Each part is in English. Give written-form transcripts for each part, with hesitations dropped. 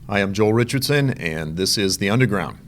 I am Joel Richardson, and this is The Underground.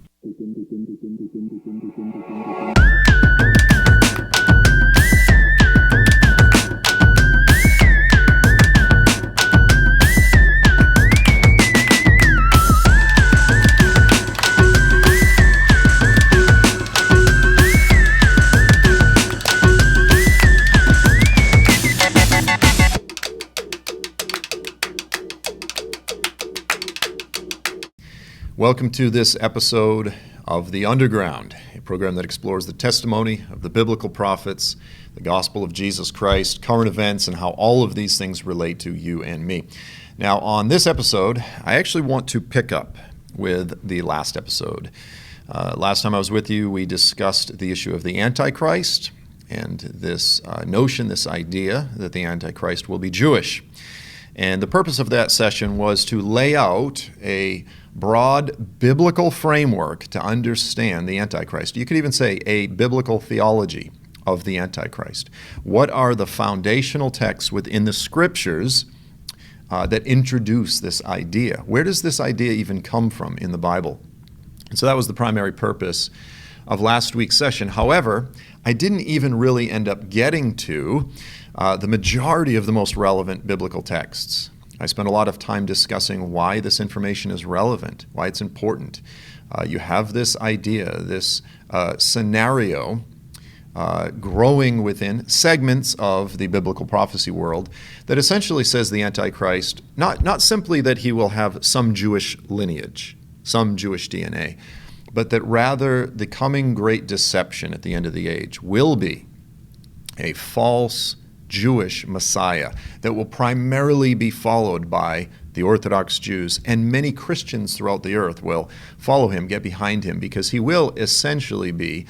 Welcome to this episode of The Underground, a program that explores the testimony of the biblical prophets, the gospel of Jesus Christ, current events, and how all of these things relate to you and me. Now, on this episode, I actually want to pick up with the last episode. Last time I was with you, we discussed the issue of the Antichrist and this notion, this idea that the Antichrist will be Jewish. And the purpose of that session was to lay out a broad biblical framework to understand the Antichrist. You could even say a biblical theology of the Antichrist. What are the foundational texts within the scriptures that introduce this idea? Where does this idea even come from in the Bible? And so that was the primary purpose of last week's session. However, I didn't even really end up getting to the majority of the most relevant biblical texts. I spent a lot of time discussing why this information is relevant, why it's important. You have this idea, this scenario growing within segments of the biblical prophecy world that essentially says the Antichrist, not simply that he will have some Jewish lineage, some Jewish DNA, but that rather the coming great deception at the end of the age will be a false Jewish Messiah that will primarily be followed by the Orthodox Jews, and many Christians throughout the earth will follow him, get behind him, because he will essentially be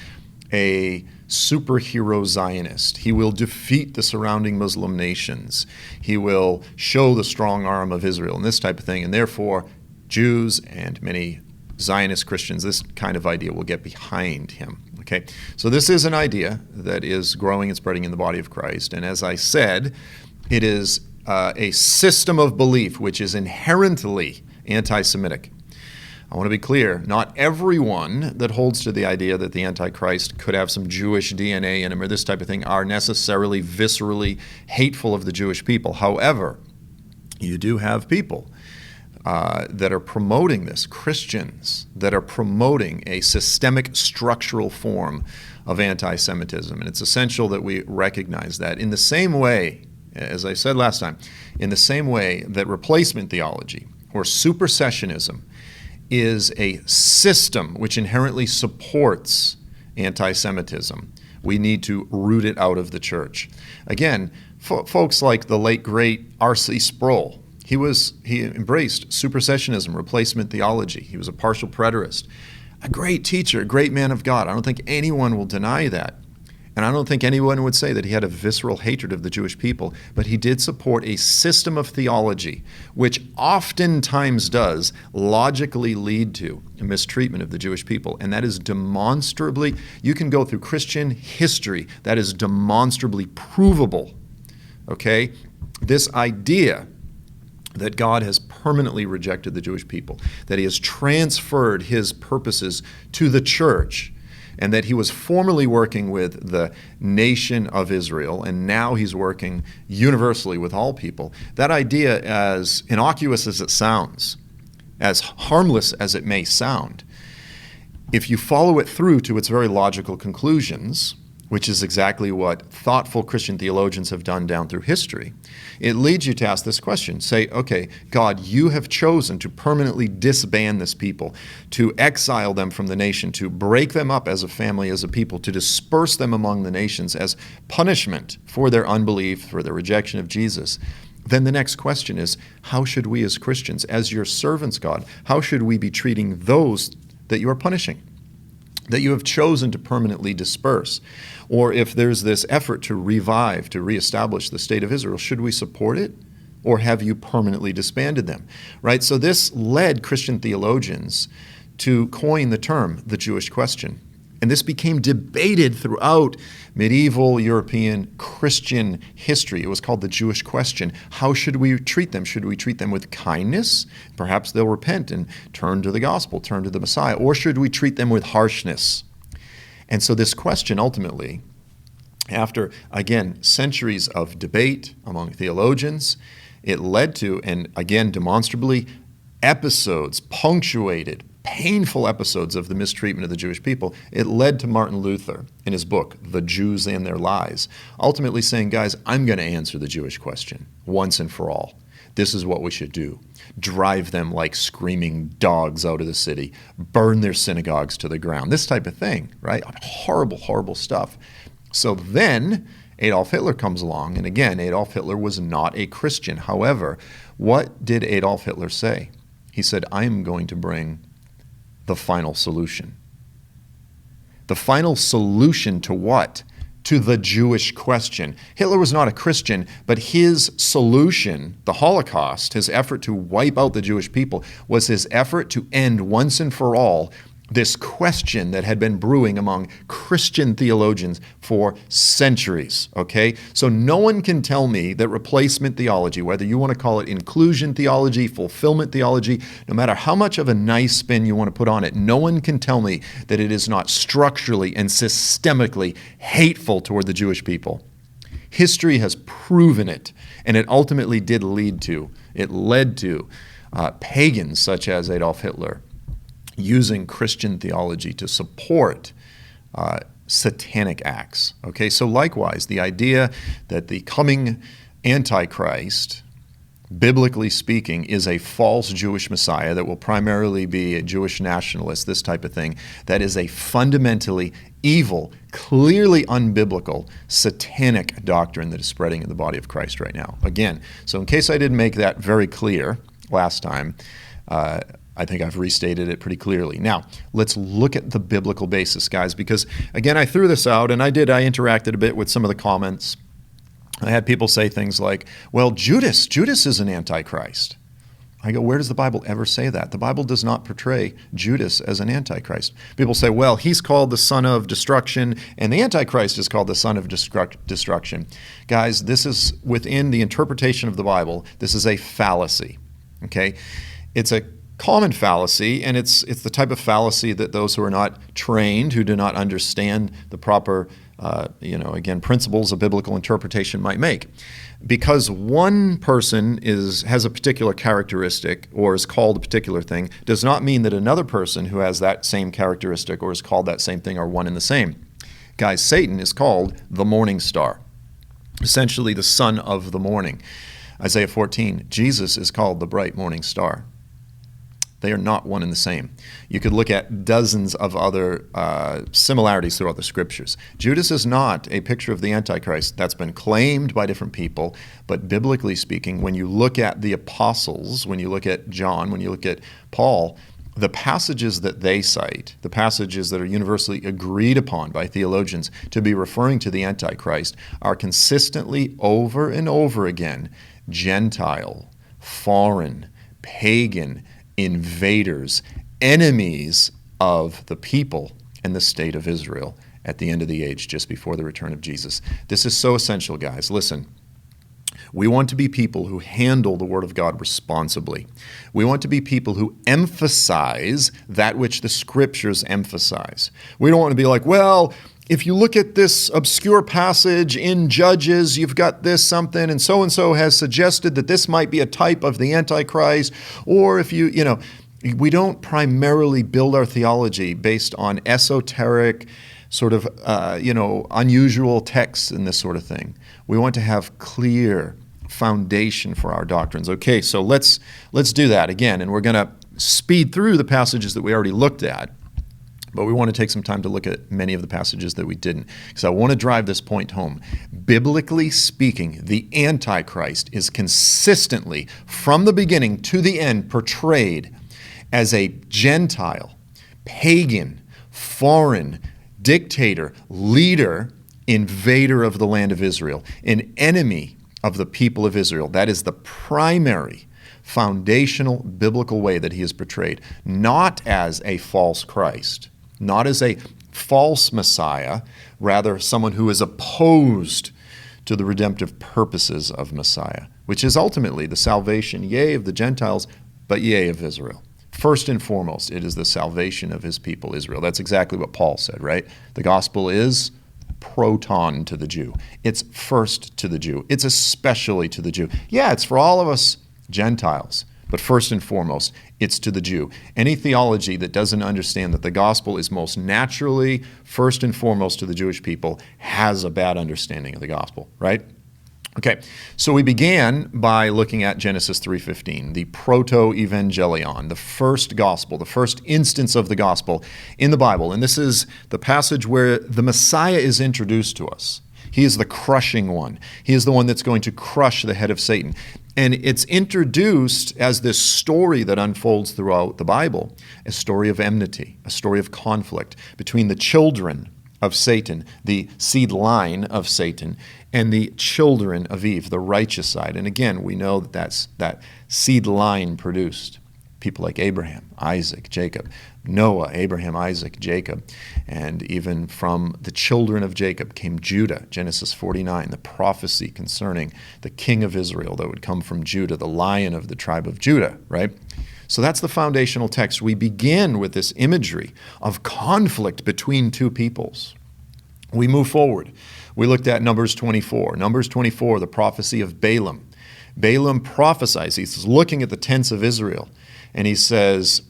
a superhero Zionist. He will defeat the surrounding Muslim nations. He will show the strong arm of Israel and this type of thing, and therefore Jews and many Zionist Christians, this kind of idea will get behind him. Okay, so this is an idea that is growing and spreading in the body of Christ, and as I said, it is a system of belief which is inherently anti-Semitic. I want to be clear, not everyone that holds to the idea that the Antichrist could have some Jewish DNA in him or this type of thing are necessarily viscerally hateful of the Jewish people. However, you do have people that are promoting this, Christians that are promoting a systemic structural form of anti-Semitism. And it's essential that we recognize that. In the same way, as I said last time, in the same way that replacement theology or supersessionism is a system which inherently supports anti-Semitism, we need to root it out of the church. Again, folks like the late, great R.C. Sproul, he embraced supersessionism, replacement theology. He was a partial preterist. A great teacher, a great man of God. I don't think anyone will deny that. And I don't think anyone would say that he had a visceral hatred of the Jewish people, but he did support a system of theology which oftentimes does logically lead to a mistreatment of the Jewish people. And that is demonstrably, you can go through Christian history, that is demonstrably provable. Okay? This idea that God has permanently rejected the Jewish people, that he has transferred his purposes to the church, and that he was formerly working with the nation of Israel, and now he's working universally with all people. That idea, as innocuous as it sounds, as harmless as it may sound, if you follow it through to its very logical conclusions, which is exactly what thoughtful Christian theologians have done down through history, it leads you to ask this question. Say, okay, God, you have chosen to permanently disband this people, to exile them from the nation, to break them up as a family, as a people, to disperse them among the nations as punishment for their unbelief, for their rejection of Jesus. Then the next question is, how should we as Christians, as your servants, God, how should we be treating those that you are punishing, that you have chosen to permanently disperse? Or if there's this effort to revive, to reestablish the state of Israel, should we support it? Or have you permanently disbanded them? Right? So this led Christian theologians to coin the term, the Jewish question. And this became debated throughout medieval European Christian history. It was called the Jewish question. How should we treat them? Should we treat them with kindness? Perhaps they'll repent and turn to the gospel, turn to the Messiah. Or should we treat them with harshness? And so this question ultimately, after, again, centuries of debate among theologians, it led to, and again, demonstrably, episodes, punctuated, painful episodes of the mistreatment of the Jewish people. It led to Martin Luther in his book, The Jews and Their Lies, ultimately saying, guys, I'm going to answer the Jewish question once and for all. This is what we should do. Drive them like screaming dogs out of the city. Burn their synagogues to the ground. This type of thing, right? Horrible, horrible stuff. So then Adolf Hitler comes along, and again, Adolf Hitler was not a Christian. However, what did Adolf Hitler say? He said, I am going to bring the final solution. The final solution to what? To the Jewish question. Hitler was not a Christian, but his solution, the Holocaust, his effort to wipe out the Jewish people, was his effort to end once and for all this question that had been brewing among Christian theologians for centuries, okay? So no one can tell me that replacement theology, whether you want to call it inclusion theology, fulfillment theology, no matter how much of a nice spin you want to put on it, no one can tell me that it is not structurally and systemically hateful toward the Jewish people. History has proven it, and it ultimately did lead to, it led to pagans such as Adolf Hitler using Christian theology to support satanic acts. Okay, so likewise, the idea that the coming Antichrist, biblically speaking, is a false Jewish Messiah that will primarily be a Jewish nationalist, this type of thing, that is a fundamentally evil, clearly unbiblical, satanic doctrine that is spreading in the body of Christ right now. Again, so in case I didn't make that very clear last time, I think I've restated it pretty clearly. Now, let's look at the biblical basis, guys, because, again, I threw this out, and I interacted a bit with some of the comments. I had people say things like, well, Judas is an antichrist. I go, where does the Bible ever say that? The Bible does not portray Judas as an antichrist. People say, well, he's called the son of destruction, and the antichrist is called the son of destruction. Guys, this is within the interpretation of the Bible. This is a fallacy, okay? It's a common fallacy, and it's the type of fallacy that those who are not trained, who do not understand the proper, again, principles of biblical interpretation might make. Because one person has a particular characteristic or is called a particular thing does not mean that another person who has that same characteristic or is called that same thing are one and the same. Guys, Satan is called the morning star, essentially the son of the morning. Isaiah 14, Jesus is called the bright morning star. They are not one and the same. You could look at dozens of other similarities throughout the scriptures. Judas is not a picture of the Antichrist. That's been claimed by different people, but biblically speaking, when you look at the apostles, when you look at John, when you look at Paul, the passages that they cite, the passages that are universally agreed upon by theologians to be referring to the Antichrist, are consistently over and over again Gentile, foreign, pagan, invaders, enemies of the people and the state of Israel at the end of the age, just before the return of Jesus. This is so essential, guys. Listen, we want to be people who handle the Word of God responsibly. We want to be people who emphasize that which the Scriptures emphasize. We don't want to be like, well, if you look at this obscure passage in Judges, you've got this something, and so has suggested that this might be a type of the Antichrist. Or if we don't primarily build our theology based on esoteric, sort of, unusual texts and this sort of thing. We want to have clear foundation for our doctrines. Okay, so let's do that again, and we're going to speed through the passages that we already looked at. But we want to take some time to look at many of the passages that we didn't, because I want to drive this point home. Biblically speaking, the Antichrist is consistently, from the beginning to the end, portrayed as a Gentile, pagan, foreign, dictator, leader, invader of the land of Israel, an enemy of the people of Israel. That is the primary, foundational, biblical way that he is portrayed, not as a false Christ, not as a false Messiah, rather someone who is opposed to the redemptive purposes of Messiah, which is ultimately the salvation, yea, of the Gentiles, but yea, of Israel. First and foremost, it is the salvation of his people, Israel. That's exactly what Paul said, right? The gospel is proton to the Jew. It's first to the Jew. It's especially to the Jew. Yeah, it's for all of us Gentiles, but first and foremost, it's to the Jew. Any theology that doesn't understand that the gospel is most naturally first and foremost to the Jewish people has a bad understanding of the gospel, right? Okay, so we began by looking at Genesis 3:15, the proto-evangelion, the first gospel, the first instance of the gospel in the Bible. And this is the passage where the Messiah is introduced to us. He is the crushing one. He is the one that's going to crush the head of Satan. And it's introduced as this story that unfolds throughout the Bible, a story of enmity, a story of conflict between the children of Satan, the seed line of Satan, and the children of Eve, the righteous side. And again, we know that seed line produced people like Abraham, Isaac, Jacob, Noah, Abraham, Isaac, Jacob. And even from the children of Jacob came Judah, Genesis 49, the prophecy concerning the king of Israel that would come from Judah, the lion of the tribe of Judah, right? So that's the foundational text. We begin with this imagery of conflict between two peoples. We move forward. We looked at Numbers 24. Numbers 24, the prophecy of Balaam. Balaam prophesies. He's looking at the tents of Israel, and he says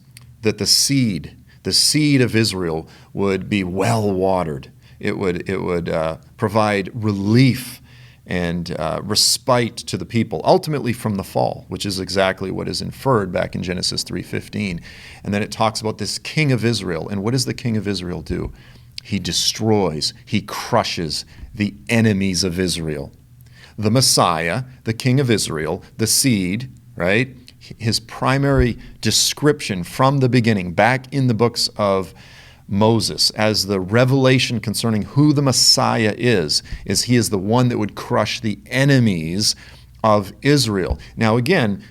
that the seed of Israel would be well watered. It would provide relief and respite to the people, ultimately from the fall, which is exactly what is inferred back in Genesis 3:15. And then it talks about this king of Israel. And what does the king of Israel do? He destroys, he crushes the enemies of Israel. The Messiah, the king of Israel, the seed, right? His primary description from the beginning, back in the books of Moses, as the revelation concerning who the Messiah is he is the one that would crush the enemies of Israel. Now again,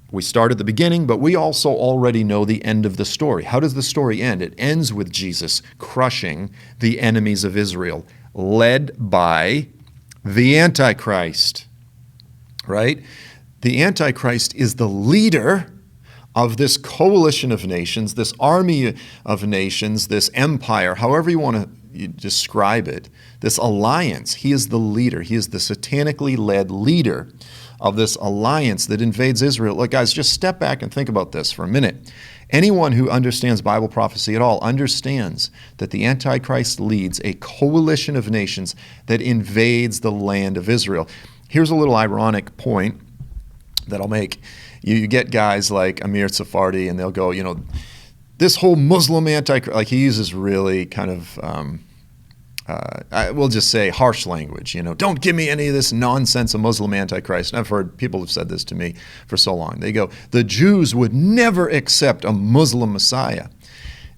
we start at the beginning, but we also already know the end of the story. How does the story end? It ends with Jesus crushing the enemies of Israel, led by the Antichrist, right? The Antichrist is the leader of this coalition of nations, this army of nations, this empire, however you want to describe it, this alliance. He is the leader. He is the satanically led leader of this alliance that invades Israel. Look, guys, just step back and think about this for a minute. Anyone who understands Bible prophecy at all understands that the Antichrist leads a coalition of nations that invades the land of Israel. Here's a little ironic point that I'll make. You get guys like Amir Tsarfati, and they'll go, this whole Muslim Antichrist, like he uses really kind of, I will just say harsh language, don't give me any of this nonsense of Muslim Antichrist. And I've heard people have said this to me for so long. They go, the Jews would never accept a Muslim Messiah.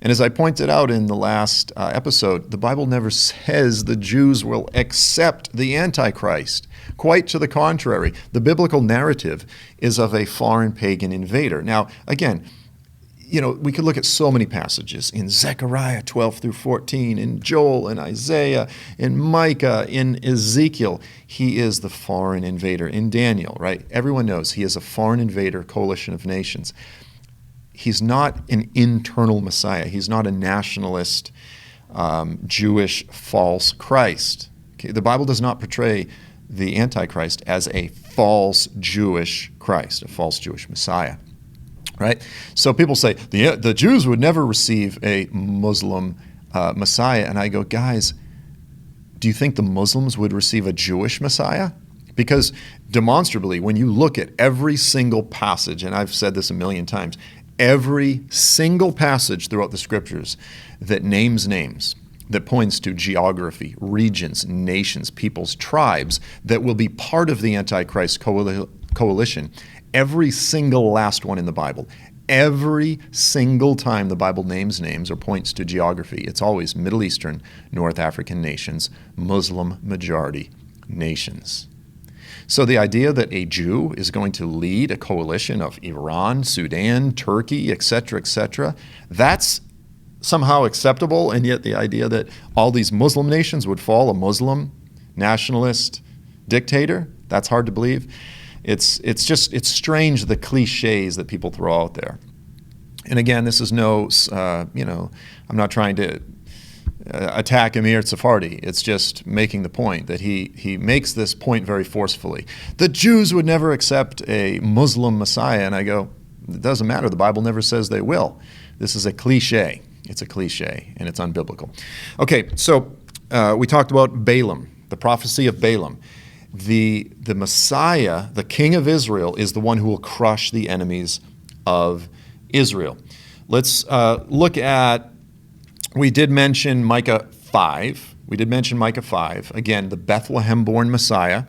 And as I pointed out in the last episode, the Bible never says the Jews will accept the Antichrist. Quite to the contrary, the biblical narrative is of a foreign pagan invader. Now, again, we could look at so many passages in Zechariah 12 through 14, in Joel, in Isaiah, in Micah, in Ezekiel. He is the foreign invader. In Daniel, right? Everyone knows he is a foreign invader, coalition of nations. He's not an internal Messiah. He's not a nationalist, Jewish false Christ. Okay? The Bible does not portray the Antichrist as a false Jewish Christ, a false Jewish Messiah. Right? So people say, the Jews would never receive a Muslim Messiah. And I go, guys, do you think the Muslims would receive a Jewish Messiah? Because demonstrably, when you look at every single passage, and I've said this a million times, every single passage throughout the Scriptures that names names, that points to geography, regions, nations, peoples, tribes that will be part of the Antichrist coalition, every single last one in the Bible, every single time the Bible names names or points to geography, it's always Middle Eastern, North African nations, Muslim majority nations. So the idea that a Jew is going to lead a coalition of Iran, Sudan, Turkey, etc., that's somehow acceptable, and yet the idea that all these Muslim nations would fall a Muslim nationalist dictator, that's hard to believe. It's strange, the cliches that people throw out there. And again, this is I'm not trying to attack Amir Tsarfati. It's just making the point that he makes this point very forcefully. The Jews would never accept a Muslim Messiah, and I go, it doesn't matter. The Bible never says they will. This is a cliche. It's a cliche, and it's unbiblical. Okay, so we talked about Balaam, the prophecy of Balaam. The Messiah, the King of Israel, is the one who will crush the enemies of Israel. Let's look at, we did mention Micah 5. We did mention Micah 5. Again, the Bethlehem-born Messiah.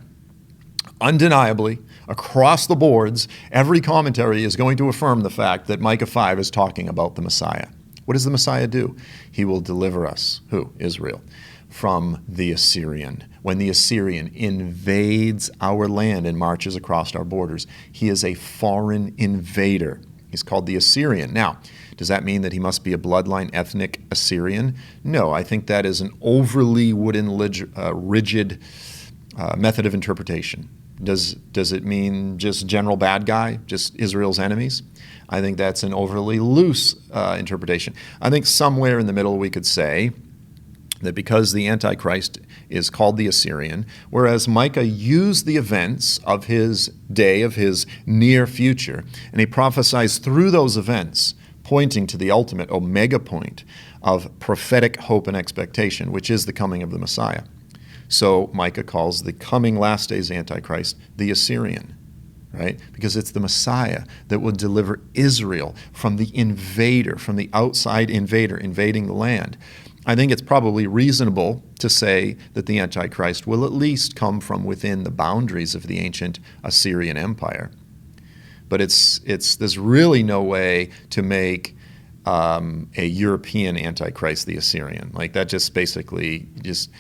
Undeniably, across the boards, every commentary is going to affirm the fact that Micah 5 is talking about the Messiah. What does the Messiah do? He will deliver us, who? Israel, from the Assyrian. When the Assyrian invades our land and marches across our borders, he is a foreign invader. He's called the Assyrian. Now, does that mean that he must be a bloodline ethnic Assyrian? No, I think that is an overly rigid method of interpretation. Does it mean just general bad guy, just Israel's enemies? I think that's an overly loose interpretation. I think somewhere in the middle we could say that because the Antichrist is called the Assyrian, whereas Micah used the events of his day, of his near future, and he prophesies through those events, pointing to the ultimate omega point of prophetic hope and expectation, which is the coming of the Messiah. So Micah calls the coming last days Antichrist the Assyrian, right? Because it's the Messiah that will deliver Israel from the invader, from the outside invader invading the land. I think it's probably reasonable to say that the Antichrist will at least come from within the boundaries of the ancient Assyrian Empire. But there's really no way to make a European Antichrist the Assyrian. Like that just basically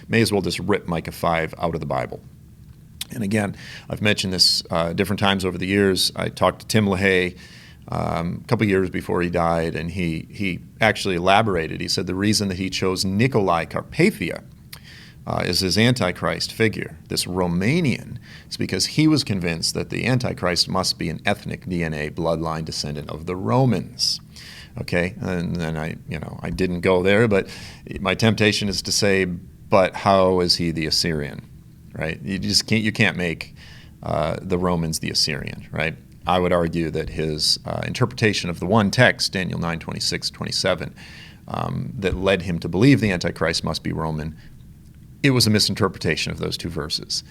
may as well just rip Micah 5 out of the Bible. And again, I've mentioned this different times over the years. I talked to Tim LaHaye a couple years before he died, and he actually elaborated. He said the reason that he chose Nicolae Carpathia is his Antichrist figure, this Romanian, is because he was convinced that the Antichrist must be an ethnic DNA bloodline descendant of the Romans. Okay, and then I didn't go there, but my temptation is to say, but how is he the Assyrian, right? You can't make the Romans the Assyrian, right? I would argue that his interpretation of the one text, Daniel 9:26-27, that led him to believe the Antichrist must be Roman, it was a misinterpretation of those two verses.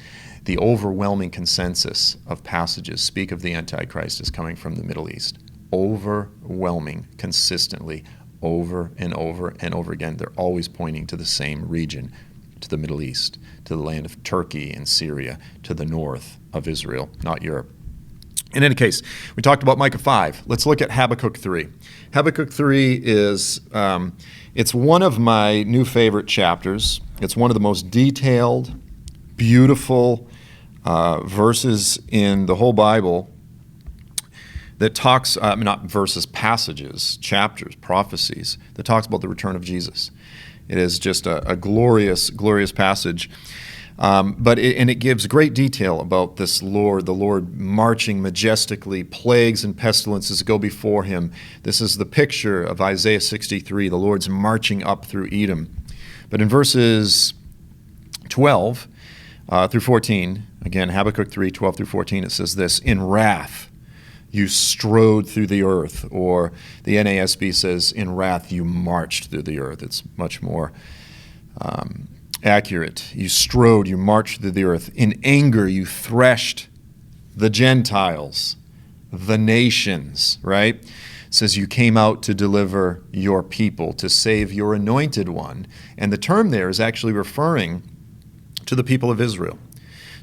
The overwhelming consensus of passages speak of the Antichrist as coming from the Middle East. Overwhelming, consistently, over and over and over again. They're always pointing to the same region, to the Middle East, to the land of Turkey and Syria, to the north of Israel, not Europe. In any case, we talked about Micah 5. Let's look at Habakkuk 3. Habakkuk 3 is, it's one of my new favorite chapters. It's one of the most detailed, beautiful verses in the whole Bible that talks, not verses, passages, chapters, prophecies, that talks about the return of Jesus. It is just a glorious, glorious passage. But it gives great detail about this Lord, the Lord marching majestically, plagues and pestilences go before him. This is the picture of Isaiah 63, the Lord's marching up through Edom. But in verses 12 through 14, again, Habakkuk 3, 12 through 14, it says this, in wrath you strode through the earth, or the NASB says, in wrath you marched through the earth. It's much more accurate. You strode, you marched through the earth. In anger, you threshed the Gentiles, the nations, right? It says you came out to deliver your people, to save your anointed one. And the term there is actually referring to the people of Israel.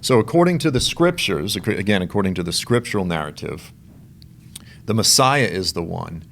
So according to the scriptures, again, according to the scriptural narrative, the Messiah is the one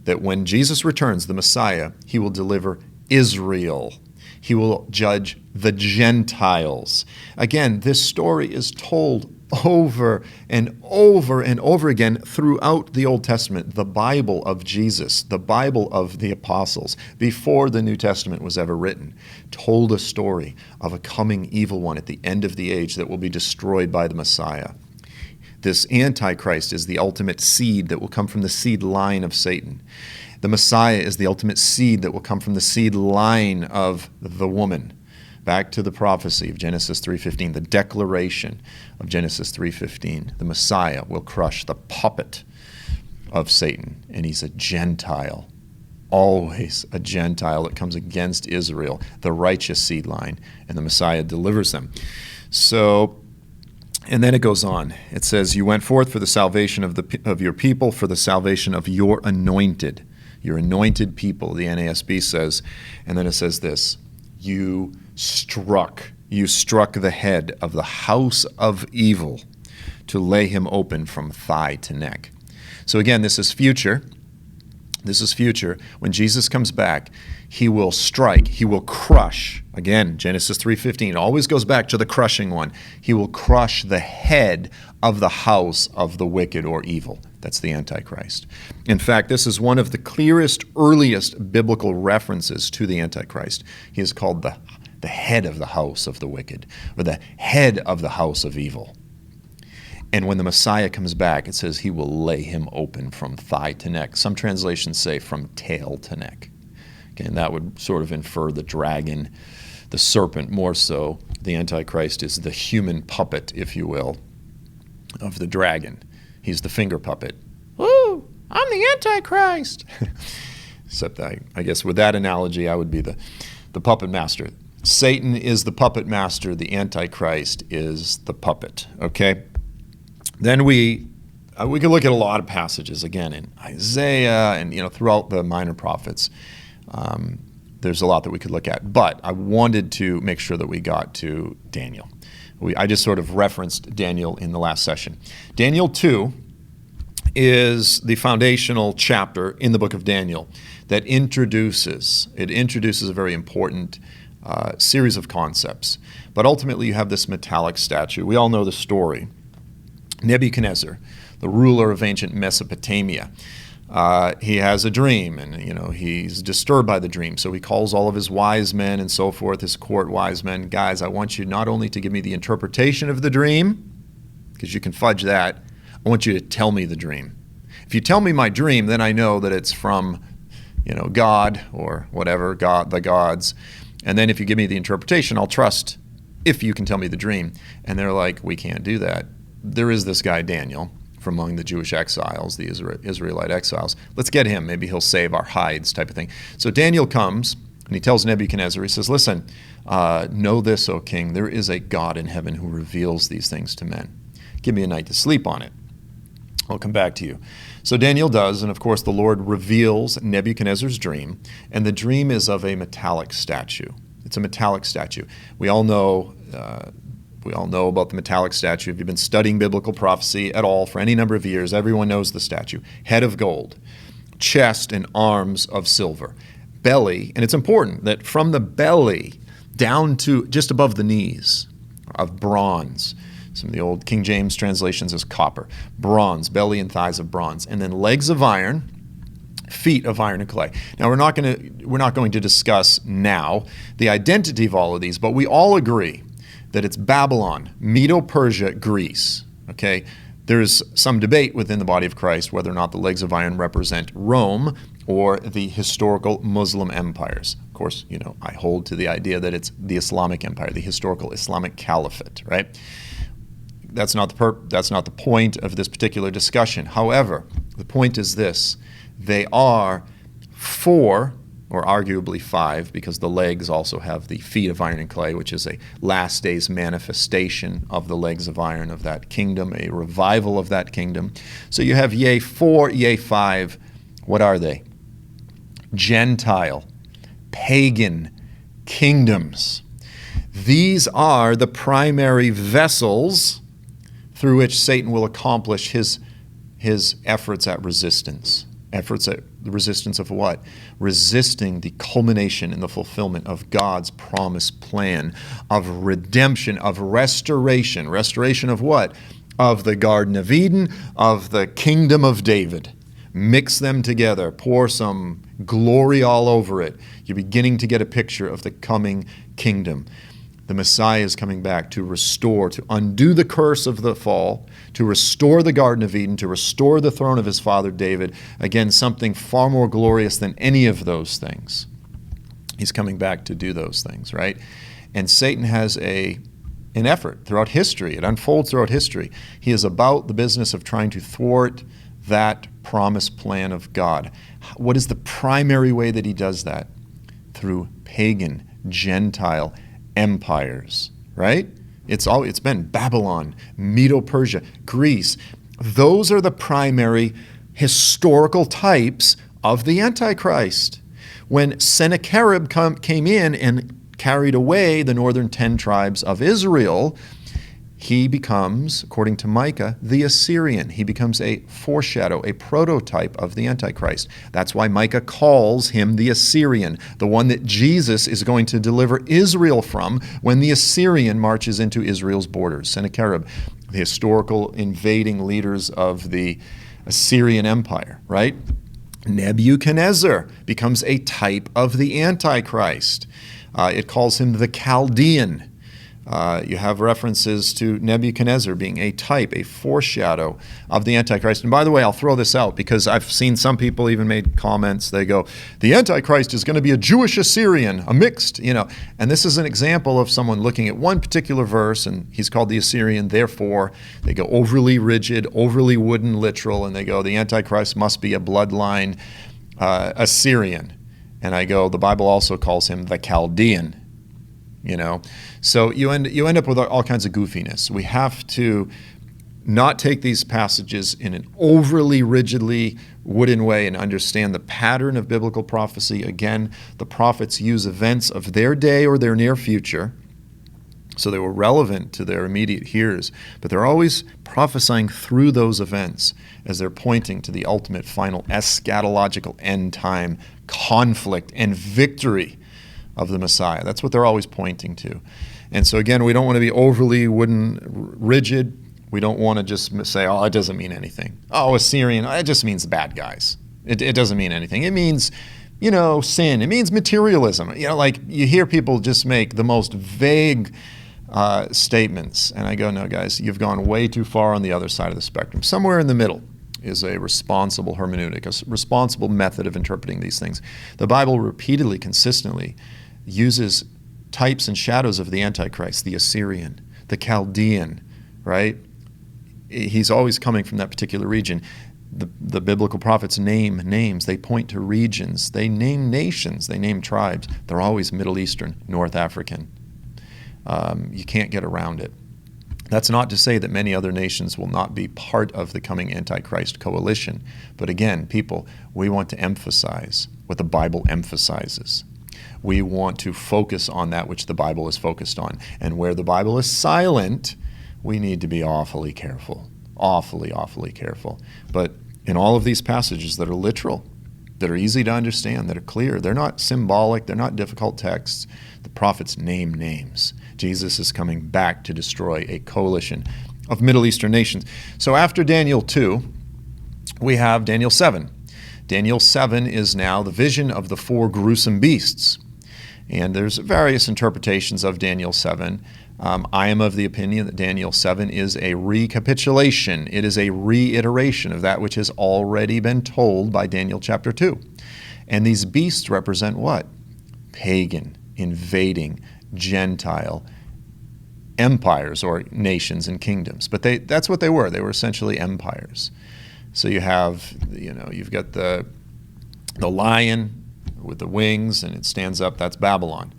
that when Jesus returns, the Messiah, he will deliver Israel. He will judge the Gentiles. Again, this story is told over and over and over again throughout the Old Testament, the Bible of Jesus, the Bible of the apostles, before the New Testament was ever written, told a story of a coming evil one at the end of the age that will be destroyed by the Messiah. This Antichrist is the ultimate seed that will come from the seed line of Satan. The Messiah is the ultimate seed that will come from the seed line of the woman. Back to the prophecy of Genesis 3:15, the declaration of Genesis 3:15. The Messiah will crush the puppet of Satan, and he's a Gentile, always a Gentile that comes against Israel, the righteous seed line, and the Messiah delivers them. And then it goes on. It says, you went forth for the salvation of your people, for the salvation of your anointed people, the NASB says. And then it says this, you struck the head of the house of evil to lay him open from thigh to neck. So again, this is future. This is future. When Jesus comes back, he will strike, he will crush. Again, Genesis 3:15 always goes back to the crushing one. He will crush the head of the house of the wicked or evil. That's the Antichrist. In fact, this is one of the clearest, earliest biblical references to the Antichrist. He is called the head of the house of the wicked, or the head of the house of evil. And when the Messiah comes back, it says he will lay him open from thigh to neck. Some translations say from tail to neck. Okay, and that would sort of infer the dragon, the serpent more so. The Antichrist is the human puppet, if you will, of the dragon. He's the finger puppet. Woo! I'm the Antichrist! Except I guess with that analogy, I would be the puppet master. Satan is the puppet master. The Antichrist is the puppet. Okay? Then we can look at a lot of passages, again, in Isaiah and throughout the minor prophets. There's a lot that we could look at. But I wanted to make sure that we got to Daniel. I just sort of referenced Daniel in the last session. Daniel 2 is the foundational chapter in the book of Daniel that introduces a very important series of concepts. But ultimately you have this metallic statue. We all know the story. Nebuchadnezzar, the ruler of ancient Mesopotamia, he has a dream, and he's disturbed by the dream. So he calls all of his wise men and so forth, his court wise men. Guys, I want you not only to give me the interpretation of the dream, because you can fudge that. I want you to tell me the dream. If you tell me my dream, then I know that it's from, God or whatever, God, the gods. And then if you give me the interpretation, I'll trust if you can tell me the dream. And they're like, we can't do that. There is this guy, Daniel, from among the Jewish exiles, the Israelite exiles. Let's get him. Maybe he'll save our hides, type of thing. So Daniel comes, and he tells Nebuchadnezzar, he says, listen, know this, O king, there is a God in heaven who reveals these things to men. Give me a night to sleep on it. I'll come back to you. So Daniel does, and of course the Lord reveals Nebuchadnezzar's dream, and the dream is of a metallic statue. It's a metallic statue. We all know about the metallic statue. If you've been studying biblical prophecy at all for any number of years, everyone knows the statue. Head of gold, chest and arms of silver, belly, and it's important that from the belly down to just above the knees of bronze. Some of the old King James translations is copper. Bronze, belly and thighs of bronze. And then legs of iron, feet of iron and clay. Now, we're not going to discuss now the identity of all of these, but we all agree that it's Babylon, Medo-Persia, Greece. Okay? There's some debate within the body of Christ whether or not the legs of iron represent Rome or the historical Muslim empires. Of course, I hold to the idea that it's the Islamic empire, the historical Islamic caliphate, right? That's not the point of this particular discussion. However, the point is this. They are 4, or arguably 5, because the legs also have the feet of iron and clay, which is a last days manifestation of the legs of iron of that kingdom, a revival of that kingdom. So you have yea 4, yea 5. What are they? Gentile, pagan kingdoms. These are the primary vessels through which Satan will accomplish his efforts at resistance. Efforts at the resistance of what? Resisting the culmination and the fulfillment of God's promised plan of redemption, of restoration. Restoration of what? of the Garden of Eden, of the kingdom of David. Mix them together, pour some glory all over it. You're beginning to get a picture of the coming kingdom. The Messiah is coming back to restore, to undo the curse of the fall, to restore the Garden of Eden, to restore the throne of his father David. Again, something far more glorious than any of those things. He's coming back to do those things, right? And Satan has an effort throughout history. It unfolds throughout history. He is about the business of trying to thwart that promised plan of God. What is the primary way that he does that? Through pagan, Gentile empires, right? It's been Babylon, Medo-Persia, Greece. Those are the primary historical types of the Antichrist. When Sennacherib came in and carried away the northern 10 tribes of Israel, he becomes, according to Micah, the Assyrian. He becomes a foreshadow, a prototype of the Antichrist. That's why Micah calls him the Assyrian, the one that Jesus is going to deliver Israel from when the Assyrian marches into Israel's borders. Sennacherib, the historical invading leaders of the Assyrian Empire, right? Nebuchadnezzar becomes a type of the Antichrist. It calls him the Chaldean. You have references to Nebuchadnezzar being a type, a foreshadow of the Antichrist. And by the way, I'll throw this out because I've seen some people even made comments. They go, the Antichrist is going to be a Jewish Assyrian, a mixed, And this is an example of someone looking at one particular verse, and he's called the Assyrian. Therefore, they go overly rigid, overly wooden, literal, and they go, the Antichrist must be a bloodline Assyrian. And I go, the Bible also calls him the Chaldean. So you end up with all kinds of goofiness. We have to not take these passages in an overly rigidly wooden way and understand the pattern of biblical prophecy. Again, the prophets use events of their day or their near future, so they were relevant to their immediate hearers, but they're always prophesying through those events as they're pointing to the ultimate final eschatological end time conflict and victory of the Messiah. That's what they're always pointing to. And so again, we don't want to be overly wooden, rigid. We don't want to just say, oh, it doesn't mean anything. Oh, Assyrian, it just means bad guys. It doesn't mean anything. It means, sin. It means materialism. You hear people just make the most vague statements. And I go, no, guys, you've gone way too far on the other side of the spectrum. Somewhere in the middle is a responsible hermeneutic, a responsible method of interpreting these things. The Bible repeatedly, consistently uses types and shadows of the Antichrist, the Assyrian, the Chaldean, right? He's always coming from that particular region. The biblical prophets name names. They point to regions. They name nations. They name tribes. They're always Middle Eastern, North African. You can't get around it. That's not to say that many other nations will not be part of the coming Antichrist coalition. But again, people, we want to emphasize what the Bible emphasizes. We want to focus on that which the Bible is focused on. And where the Bible is silent, we need to be awfully careful. Awfully, awfully careful. But in all of these passages that are literal, that are easy to understand, that are clear, they're not symbolic, they're not difficult texts. The prophets name names. Jesus is coming back to destroy a coalition of Middle Eastern nations. So after Daniel 2, we have Daniel 7. Daniel 7 is now the vision of the 4 gruesome beasts. And there's various interpretations of Daniel 7. I am of the opinion that Daniel 7 is a recapitulation. It is a reiteration of that which has already been told by Daniel chapter 2. And these beasts represent what? Pagan, invading, Gentile empires or nations and kingdoms. But that's what they were. They were essentially empires. So you have, you've got the lion with the wings, and it stands up. That's Babylon.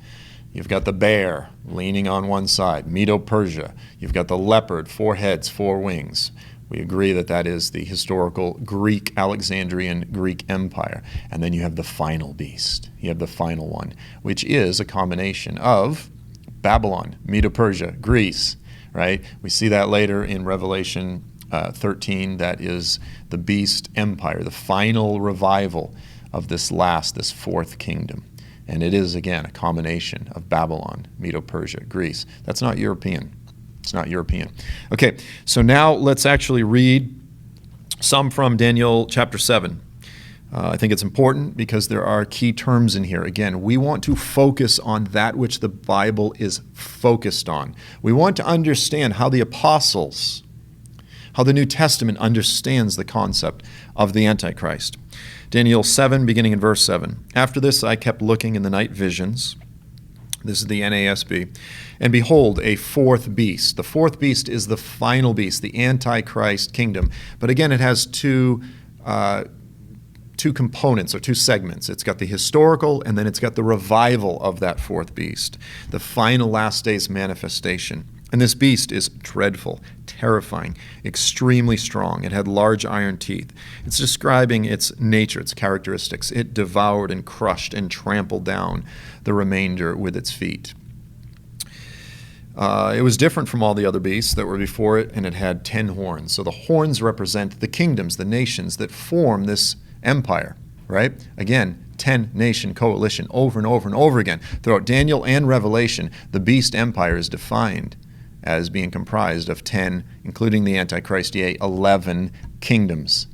You've got the bear leaning on one side, Medo-Persia. You've got the leopard, 4 heads, 4 wings. We agree that that is the historical Greek, Alexandrian Greek Empire. And then you have the final beast. You have the final one, which is a combination of Babylon, Medo-Persia, Greece, right? We see that later in Revelation 13. That is the beast empire, the final revival of this 4th kingdom. And it is, again, a combination of Babylon, Medo-Persia, Greece. That's not European. It's not European. Okay, so now let's actually read some from Daniel chapter 7. I think it's important because there are key terms in here. Again, we want to focus on that which the Bible is focused on. We want to understand how the apostles, how the New Testament understands the concept of the Antichrist. Daniel 7, beginning in verse 7. After this I kept looking in the night visions. This is the NASB. And behold, a fourth beast. The fourth beast is the final beast, the Antichrist kingdom. But again, it has two components or two segments. It's got the historical, and then it's got the revival of that fourth beast, the final last days manifestation. And this beast is dreadful, terrifying, extremely strong. It had large iron teeth. It's describing its nature, its characteristics. It devoured and crushed and trampled down the remainder with its feet. It was different from all the other beasts that were before it, and it had 10 horns. So the horns represent the kingdoms, the nations that form this empire, right? Again, 10-nation coalition over and over and over again. Throughout Daniel and Revelation, the beast empire is defined as being comprised of 10, including the Antichrist, 11 kingdoms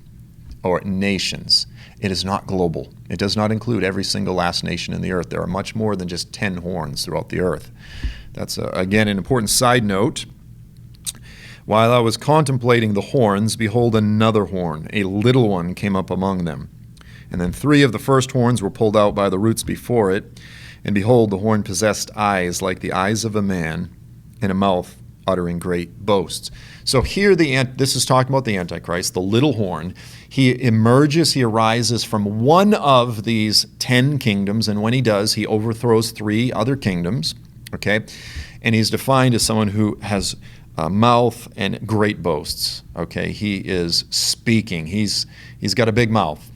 or nations. It is not global. It does not include every single last nation in the earth. There are much more than just 10 horns throughout the earth. That's, again, an important side note. While I was contemplating the horns, behold, another horn, a little one, came up among them. And then 3 of the first horns were pulled out by the roots before it. And behold, the horn possessed eyes like the eyes of a man, and a mouth uttering great boasts. So here this is talking about the Antichrist, the little horn. He emerges, he arises from one of these 10 kingdoms, and when he does, he overthrows 3 other kingdoms, okay? And he's defined as someone who has a mouth and great boasts, okay? He is speaking. He's got a big mouth,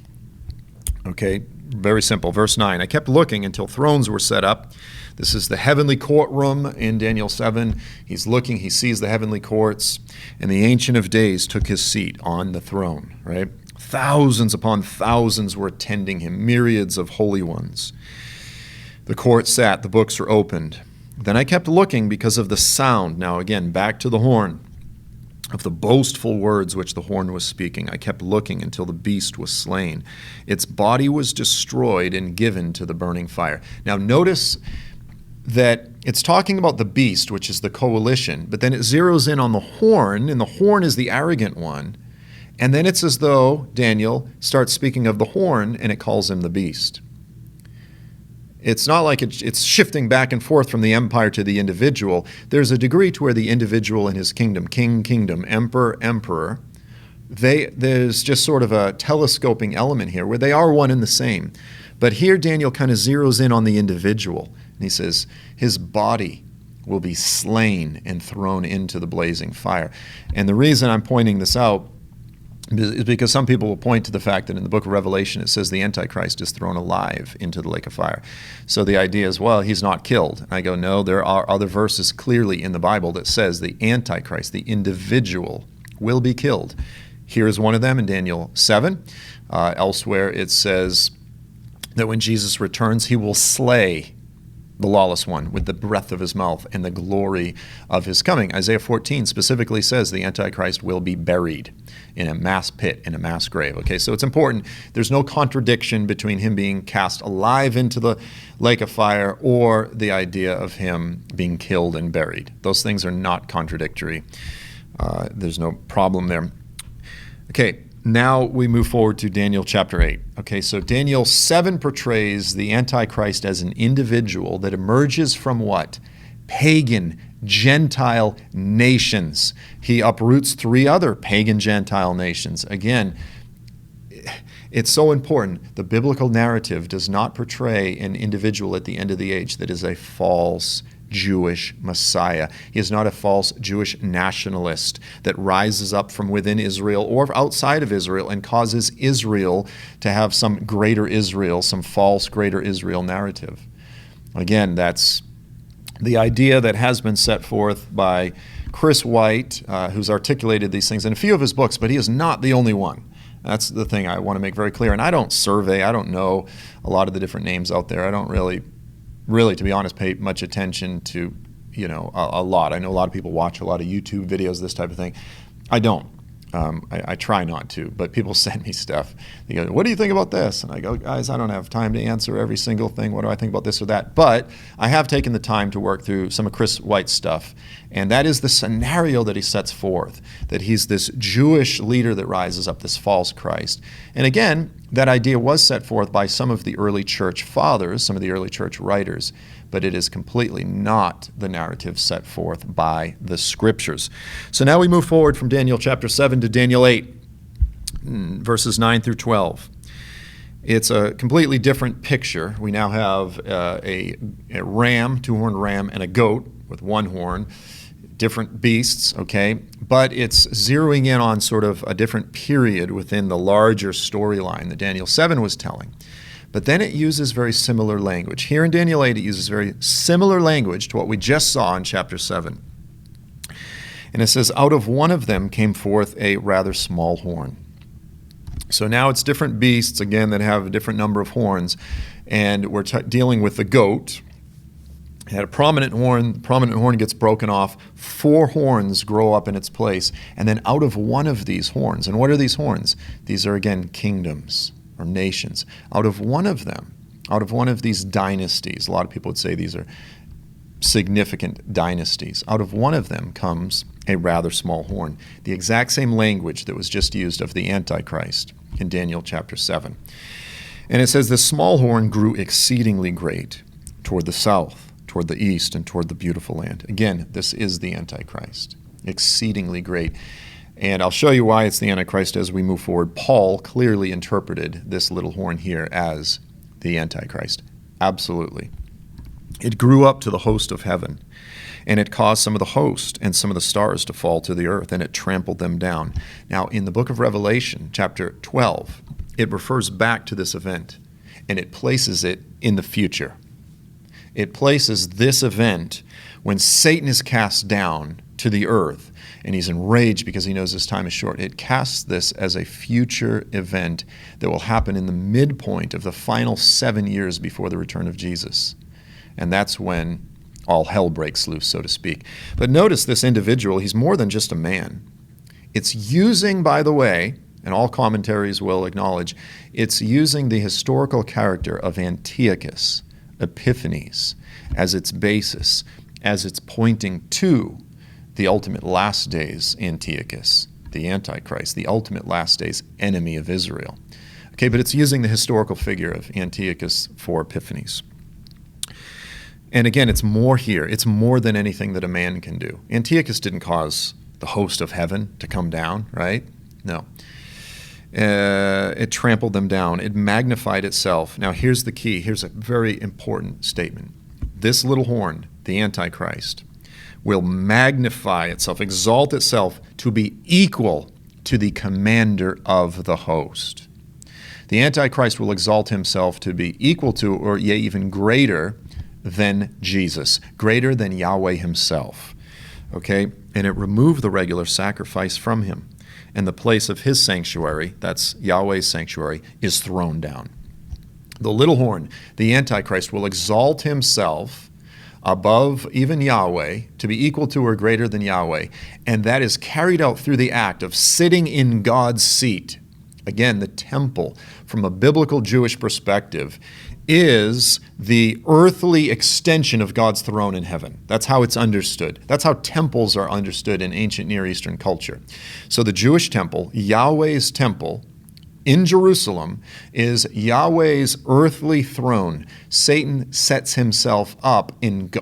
okay? Very simple. Verse 9, I kept looking until thrones were set up. This is the heavenly courtroom in Daniel 7. He's looking, he sees the heavenly courts, and the Ancient of Days took his seat on the throne, right? Thousands upon thousands were attending him, myriads of holy ones. The court sat, the books were opened. Then I kept looking because of the sound, now again, back to the horn, of the boastful words which the horn was speaking. I kept looking until the beast was slain. Its body was destroyed and given to the burning fire. Now notice that it's talking about the beast, which is the coalition, but then it zeroes in on the horn, and the horn is the arrogant one. And then it's as though Daniel starts speaking of the horn, and it calls him the beast. It's not like it's shifting back and forth from the empire to the individual. There's a degree to where the individual and his kingdom, king, kingdom, emperor, emperor, there's just sort of a telescoping element here where they are one and the same. But here Daniel kind of zeroes in on the individual. And he says, his body will be slain and thrown into the blazing fire. And the reason I'm pointing this out is because some people will point to the fact that in the book of Revelation it says the Antichrist is thrown alive into the lake of fire. So the idea is, well, he's not killed. And I go, no, there are other verses clearly in the Bible that says the Antichrist, the individual, will be killed. Here is one of them in Daniel 7. Elsewhere it says that when Jesus returns, he will slay the lawless one with the breath of his mouth and the glory of his coming. Isaiah 14 specifically says the Antichrist will be buried in a mass pit, in a mass grave. Okay, so it's important. There's no contradiction between him being cast alive into the lake of fire or the idea of him being killed and buried. Those things are not contradictory. There's no problem there. Okay, now we move forward to Daniel chapter 8. Okay, so Daniel 7 portrays the Antichrist as an individual that emerges from what? Pagan, Gentile nations. He uproots 3 other pagan Gentile nations. Again, it's so important. The biblical narrative does not portray an individual at the end of the age that is a false Jewish Messiah. He is not a false Jewish nationalist that rises up from within Israel or outside of Israel and causes Israel to have some greater Israel, some false greater Israel narrative. Again, that's the idea that has been set forth by Chris White, who's articulated these things in a few of his books, but he is not the only one. That's the thing I want to make very clear. And I don't know a lot of the different names out there. I don't really, to be honest, pay much attention to a lot. I know a lot of people watch a lot of YouTube videos, this type of thing. I don't. I try not to, but people send me stuff. They go, what do you think about this? And I go, guys, I don't have time to answer every single thing. What do I think about this or that? But I have taken the time to work through some of Chris White's stuff, and that is the scenario that he sets forth, that he's this Jewish leader that rises up, this false Christ. And again, that idea was set forth by some of the early church fathers, some of the early church writers, but it is completely not the narrative set forth by the Scriptures. So now we move forward from Daniel chapter 7 to Daniel 8, verses 9 through 12. It's a completely different picture. We now have a ram, two-horned ram, and a goat with one horn, different beasts, okay? But it's zeroing in on sort of a different period within the larger storyline that Daniel 7 was telling. But then it uses very similar language. Here in Daniel 8, it uses very similar language to what we just saw in chapter 7. And it says, out of one of them came forth a rather small horn. So now it's different beasts, again, that have a different number of horns. And we're dealing with the goat. It had a prominent horn. The prominent horn gets broken off. 4 horns grow up in its place. And then out of one of these horns, and what are these horns? These are, again, kingdoms or nations. Out of one of them, out of one of these dynasties, a lot of people would say these are significant dynasties. Out of one of them comes a rather small horn. The exact same language that was just used of the Antichrist in Daniel chapter 7. And it says, the small horn grew exceedingly great toward the south, toward the east, and toward the beautiful land. Again, this is the Antichrist. Exceedingly great. And I'll show you why it's the Antichrist as we move forward. Paul clearly interpreted this little horn here as the Antichrist. Absolutely. It grew up to the host of heaven, and it caused some of the host and some of the stars to fall to the earth, and it trampled them down. Now, in the book of Revelation, chapter 12, it refers back to this event, and it places it in the future. It places this event when Satan is cast down to the earth, and he's enraged because he knows his time is short. It casts this as a future event that will happen in the midpoint of the final 7 years before the return of Jesus. And that's when all hell breaks loose, so to speak. But notice this individual, he's more than just a man. It's using, by the way, and all commentaries will acknowledge, it's using the historical character of Antiochus Epiphanes as its basis, as it's pointing to the ultimate last days Antiochus, the Antichrist, the ultimate last days enemy of Israel. Okay, but it's using the historical figure of Antiochus for Epiphanes. And again, it's more here. It's more than anything that a man can do. Antiochus didn't cause the host of heaven to come down, right? No. It trampled them down. It magnified itself. Now, here's the key. Here's a very important statement. This little horn, the Antichrist, will magnify itself, exalt itself to be equal to the commander of the host. The Antichrist will exalt himself to be equal to, or yea, even greater than Jesus, greater than Yahweh himself. Okay? And it removed the regular sacrifice from him. And the place of his sanctuary, that's Yahweh's sanctuary, is thrown down. The little horn, the Antichrist, will exalt himself above even Yahweh, to be equal to or greater than Yahweh, and that is carried out through the act of sitting in God's seat. Again, the temple, from a biblical Jewish perspective, is the earthly extension of God's throne in heaven. That's how it's understood. That's how temples are understood in ancient Near Eastern culture. So the Jewish temple, Yahweh's temple, in Jerusalem is Yahweh's earthly throne. Satan sets himself up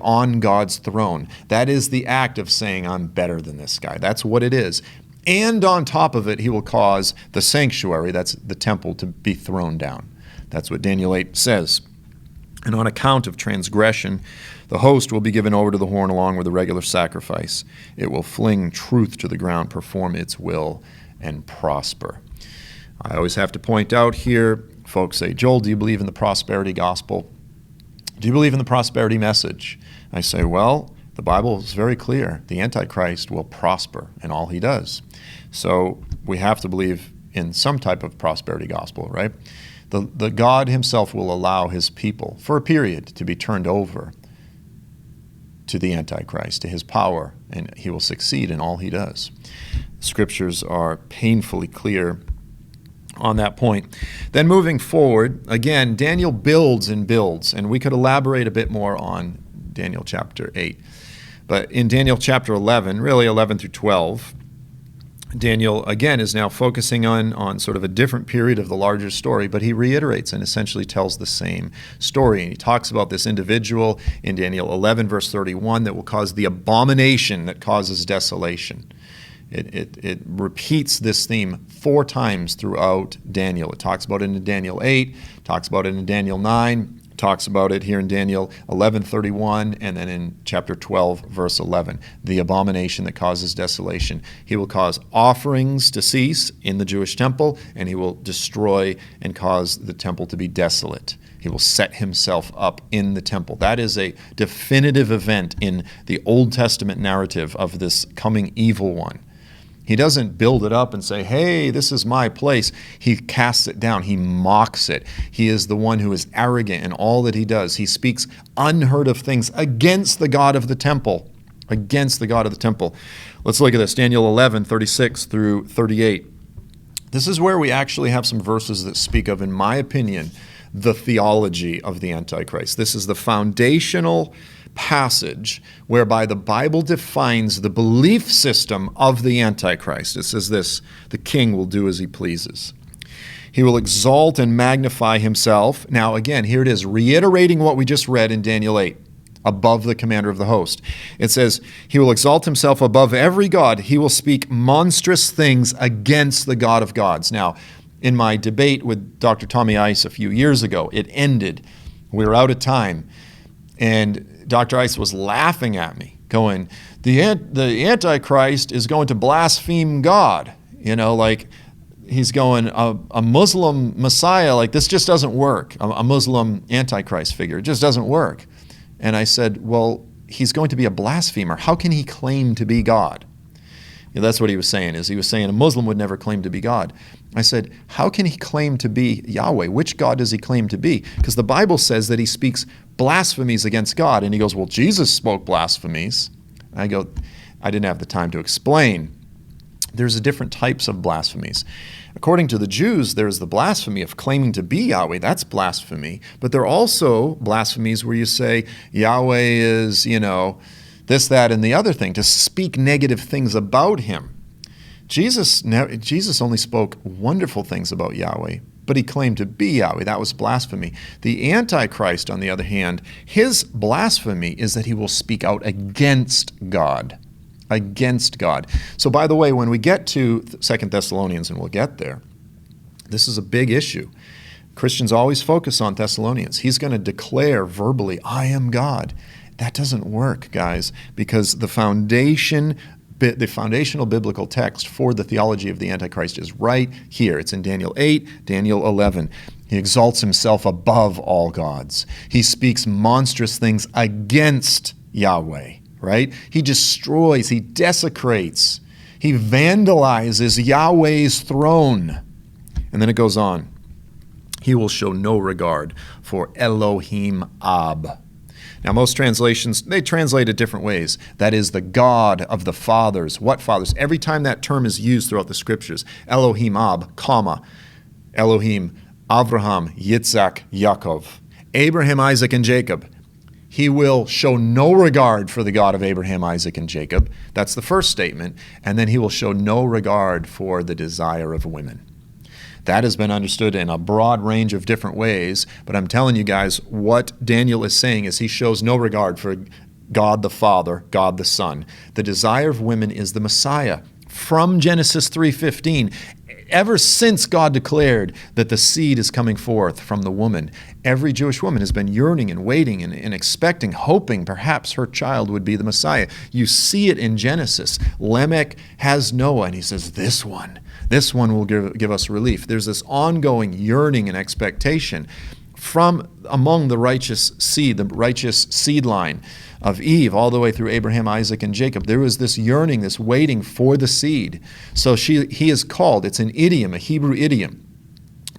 on God's throne. That is the act of saying, I'm better than this guy. That's what it is. And on top of it, he will cause the sanctuary, that's the temple, to be thrown down. That's what Daniel 8 says. And on account of transgression, the host will be given over to the horn along with the regular sacrifice. It will fling truth to the ground, perform its will, and prosper. I always have to point out here, folks say, Joel, do you believe in the prosperity gospel? Do you believe in the prosperity message? I say, well, the Bible is very clear. The Antichrist will prosper in all he does. So we have to believe in some type of prosperity gospel, right? The God himself will allow his people, for a period, to be turned over to the Antichrist, to his power, and he will succeed in all he does. Scriptures are painfully clear on that point. Then moving forward, again, Daniel builds and builds, and we could elaborate a bit more on Daniel chapter 8. But in Daniel chapter 11, really 11 through 12, Daniel, again, is now focusing on sort of a different period of the larger story, but he reiterates and essentially tells the same story. And he talks about this individual in Daniel 11, verse 31, that will cause the abomination that causes desolation. It repeats this theme 4 times throughout Daniel. It talks about it in Daniel 8, talks about it in Daniel 9, talks about it here in Daniel 11:31, and then in chapter 12, verse 11, the abomination that causes desolation. He will cause offerings to cease in the Jewish temple, and he will destroy and cause the temple to be desolate. He will set himself up in the temple. That is a definitive event in the Old Testament narrative of this coming evil one. He doesn't build it up and say, hey, this is my place. He casts it down. He mocks it. He is the one who is arrogant in all that he does. He speaks unheard of things against the God of the temple. Against the God of the temple. Let's look at this. Daniel 11, 36 through 38. This is where we actually have some verses that speak of, in my opinion, the theology of the Antichrist. This is the foundational passage whereby the Bible defines the belief system of the Antichrist. It says this: the king will do as he pleases. He will exalt and magnify himself. Now again, here it is, reiterating what we just read in Daniel 8, above the commander of the host. It says, he will exalt himself above every god. He will speak monstrous things against the God of gods. Now, in my debate with Dr. Tommy Ice a few years ago, it ended. We were out of time. And Dr. Ice was laughing at me, going, the Antichrist is going to blaspheme God. You know, like he's going, a Muslim Messiah, like this just doesn't work. A Muslim Antichrist figure, it just doesn't work. And I said, well, he's going to be a blasphemer. How can he claim to be God? You know, that's what he was saying, is he was saying a Muslim would never claim to be God. I said, how can he claim to be Yahweh? Which God does he claim to be? Because the Bible says that he speaks blasphemies against God. And he goes, well, Jesus spoke blasphemies. I go, I didn't have the time to explain. There's different types of blasphemies. According to the Jews, there's the blasphemy of claiming to be Yahweh. That's blasphemy. But there are also blasphemies where you say Yahweh is, you know, this, that, and the other thing, to speak negative things about him. Jesus only spoke wonderful things about Yahweh, but he claimed to be Yahweh. That was blasphemy. The Antichrist, on the other hand, his blasphemy is that he will speak out against God. Against God. So by the way, when we get to 2 Thessalonians, and we'll get there, this is a big issue. Christians always focus on Thessalonians. He's going to declare verbally, I am God. That doesn't work, guys, because the foundational biblical text for the theology of the Antichrist is right here. It's in Daniel 8, Daniel 11. He exalts himself above all gods. He speaks monstrous things against Yahweh, right? He destroys, he desecrates, he vandalizes Yahweh's throne. And then it goes on. He will show no regard for Elohim Ab. Now, most translations, they translate it different ways. That is the God of the fathers. What fathers? Every time that term is used throughout the scriptures, Elohim Ab, comma, Elohim, Avraham, Yitzhak, Yaakov, Abraham, Isaac, and Jacob. He will show no regard for the God of Abraham, Isaac, and Jacob. That's the first statement. And then he will show no regard for the desire of women. That has been understood in a broad range of different ways, but I'm telling you guys, what Daniel is saying is he shows no regard for God the Father, God the Son. The desire of women is the Messiah. From Genesis 3:15, ever since God declared that the seed is coming forth from the woman, every Jewish woman has been yearning and waiting and expecting, hoping perhaps her child would be the Messiah. You see it in Genesis. Lamech has Noah, and he says, this one will give us relief. There's this ongoing yearning and expectation from among the righteous seed line of Eve, all the way through Abraham, Isaac, and Jacob. There was this yearning, this waiting for the seed. So he is called, it's an idiom, a Hebrew idiom,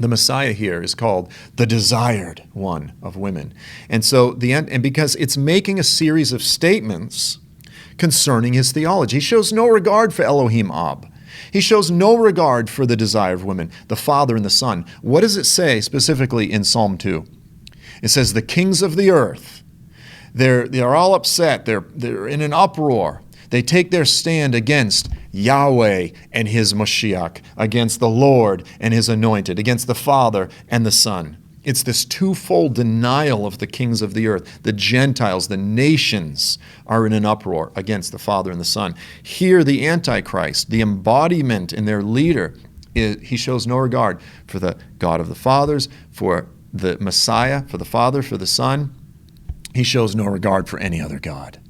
The Messiah here is called the desired one of women. And so and because it's making a series of statements concerning his theology. He shows no regard for Elohim Ab. He shows no regard for the desire of women, the Father and the Son. What does it say specifically in Psalm 2? It says the kings of the earth, they're all upset. They're in an uproar. They take their stand against Yahweh and his Mashiach, against the Lord and his anointed, against the Father and the Son. It's this twofold denial of the kings of the earth. The Gentiles, the nations, are in an uproar against the Father and the Son. Here, the Antichrist, the embodiment in their leader, he shows no regard for the God of the fathers, for the Messiah, for the Father, for the Son. He shows no regard for any other God.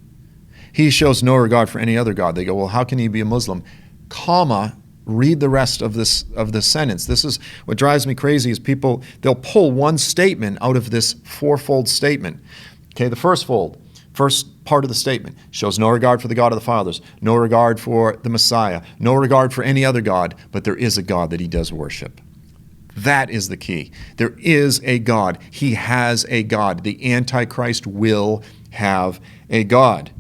He shows no regard for any other God. They go, well, how can he be a Muslim? Comma, read the rest of the sentence. This is what drives me crazy is people, they'll pull one statement out of this fourfold statement. Okay, the first part of the statement shows no regard for the God of the fathers, no regard for the Messiah, no regard for any other God, but there is a God that he does worship. That is the key. There is a God. He has a God. The Antichrist will have a God.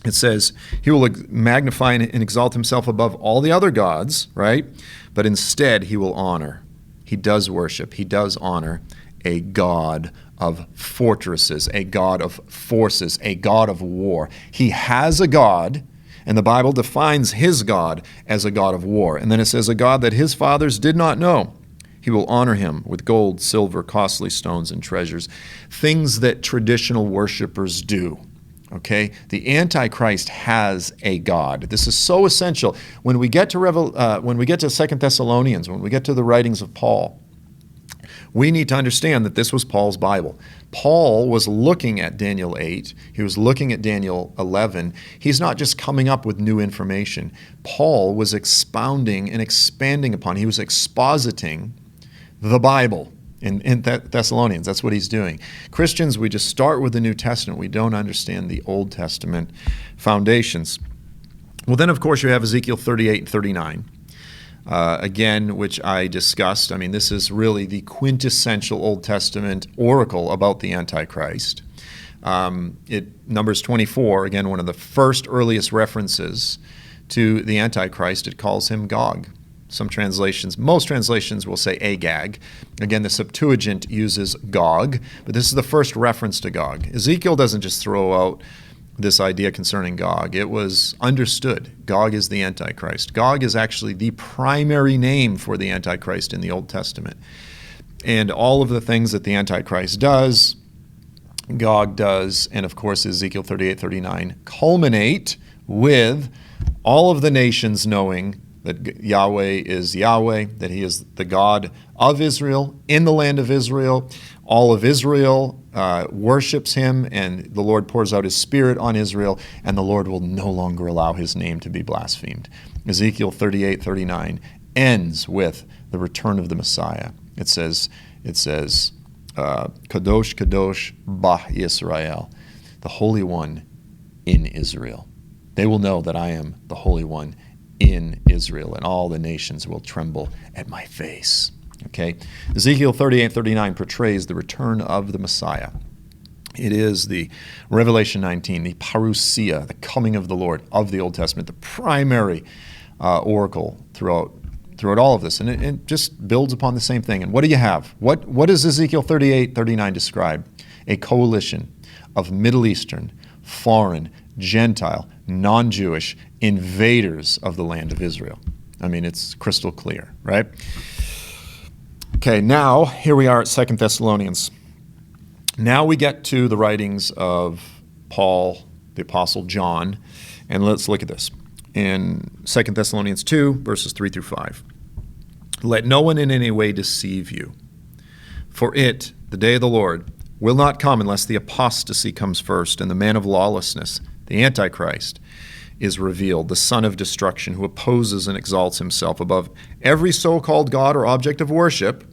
It says he will magnify and exalt himself above all the other gods, right? But instead he will honor. He does worship. He does honor a God of fortresses, a God of forces, a God of war. He has a God, and the Bible defines his God as a God of war. And then it says a God that his fathers did not know. He will honor him with gold, silver, costly stones, and treasures, things that traditional worshipers do. Okay, the Antichrist has a God. This is so essential. When we get to 2 Thessalonians, when we get to the writings of Paul, we need to understand that this was Paul's Bible. Paul was looking at Daniel 8. He was looking at Daniel 11. He's not just coming up with new information. Paul was expounding and expanding upon. He was expositing the Bible. In Thessalonians, that's what he's doing. Christians, we just start with the New Testament. We don't understand the Old Testament foundations. Well, then, of course, you have Ezekiel 38 and 39, again, which I discussed. I mean, this is really the quintessential Old Testament oracle about the Antichrist. Numbers 24, again, one of the first earliest references to the Antichrist, it calls him Gog. Most translations will say Agag. Again, the Septuagint uses Gog, but this is the first reference to Gog. Ezekiel doesn't just throw out this idea concerning Gog. It was understood. Gog is the Antichrist. Gog is actually the primary name for the Antichrist in the Old Testament. And all of the things that the Antichrist does, Gog does, and of course Ezekiel 38, 39, culminate with all of the nations knowing that Yahweh is Yahweh, that he is the God of Israel, in the land of Israel. All of Israel worships him, and the Lord pours out his Spirit on Israel, and the Lord will no longer allow his name to be blasphemed. Ezekiel 38, 39 ends with the return of the Messiah. It says, Kadosh, Kadosh, Bah Yisrael, the Holy One in Israel. They will know that I am the Holy One in Israel, and all the nations will tremble at my face. Okay? Ezekiel 38, 39 portrays the return of the Messiah. It is the Revelation 19, the parousia, the coming of the Lord of the Old Testament, the primary oracle throughout all of this. And it just builds upon the same thing. And what do you have? What does Ezekiel 38, 39 describe? A coalition of Middle Eastern, foreign, Gentile, non-Jewish invaders of the land of Israel. I mean, it's crystal clear, right? Okay, now here we are at 2 Thessalonians. Now we get to the writings of Paul, the Apostle John, and let's look at this. In 2 Thessalonians 2, verses 3 through 5. Let no one in any way deceive you, for it, the day of the Lord, will not come unless the apostasy comes first, and the man of lawlessness, the Antichrist, is revealed, the son of destruction, who opposes and exalts himself above every so-called God or object of worship,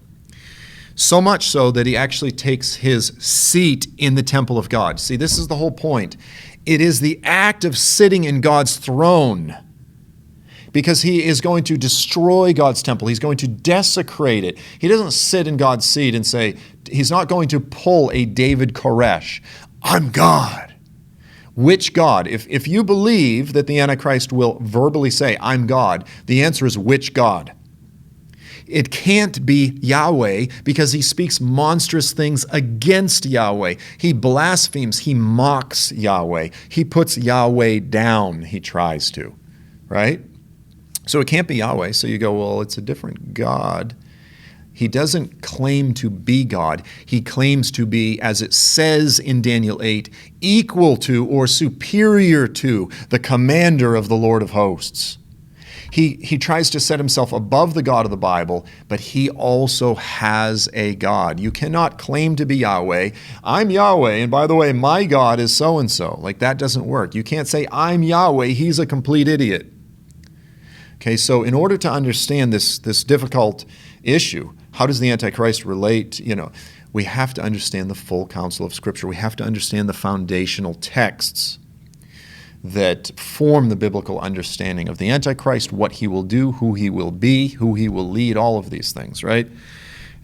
so much so that he actually takes his seat in the temple of God. See, this is the whole point. It is the act of sitting in God's throne because he is going to destroy God's temple. He's going to desecrate it. He doesn't sit in God's seat and say, he's not going to pull a David Koresh. I'm God. Which God? If you believe that the Antichrist will verbally say, I'm God, the answer is which God? It can't be Yahweh because he speaks monstrous things against Yahweh. He blasphemes. He mocks Yahweh. He puts Yahweh down. He tries to, right? So it can't be Yahweh. So you go, well, it's a different God. He doesn't claim to be God. He claims to be, as it says in Daniel 8, equal to or superior to the commander of the Lord of hosts. He tries to set himself above the God of the Bible, but he also has a God. You cannot claim to be Yahweh. I'm Yahweh, and by the way, my God is so-and-so. Like, that doesn't work. You can't say, I'm Yahweh. He's a complete idiot. Okay, so in order to understand this difficult issue, how does the Antichrist relate? We have to understand the full counsel of Scripture. We have to understand the foundational texts that form the biblical understanding of the Antichrist, what he will do, who he will be, who he will lead, all of these things, right?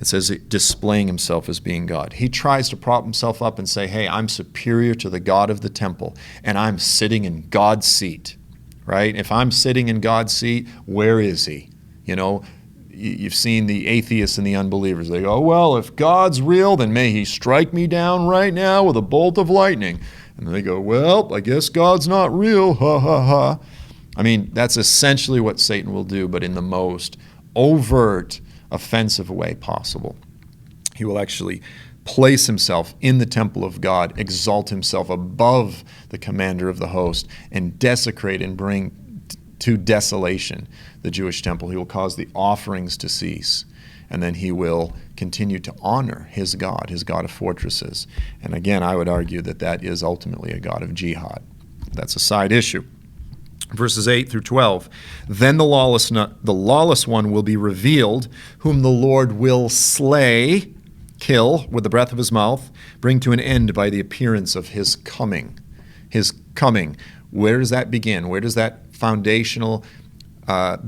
It says displaying himself as being God. He tries to prop himself up and say, hey, I'm superior to the God of the temple, and I'm sitting in God's seat, right? If I'm sitting in God's seat, where is he? You've seen the atheists and the unbelievers. They go, well, if God's real, then may he strike me down right now with a bolt of lightning. And they go, well, I guess God's not real, ha, ha, ha. I mean, that's essentially what Satan will do, but in the most overt, offensive way possible. He will actually place himself in the temple of God, exalt himself above the commander of the host, and desecrate and bring to desolation the Jewish temple. He will cause the offerings to cease. And then he will continue to honor his God of fortresses. And again, I would argue that that is ultimately a God of jihad. That's a side issue. Verses 8 through 12. Then the lawless one will be revealed, whom the Lord will slay, kill with the breath of his mouth, bring to an end by the appearance of his coming. His coming. Where does that begin? Where does that foundational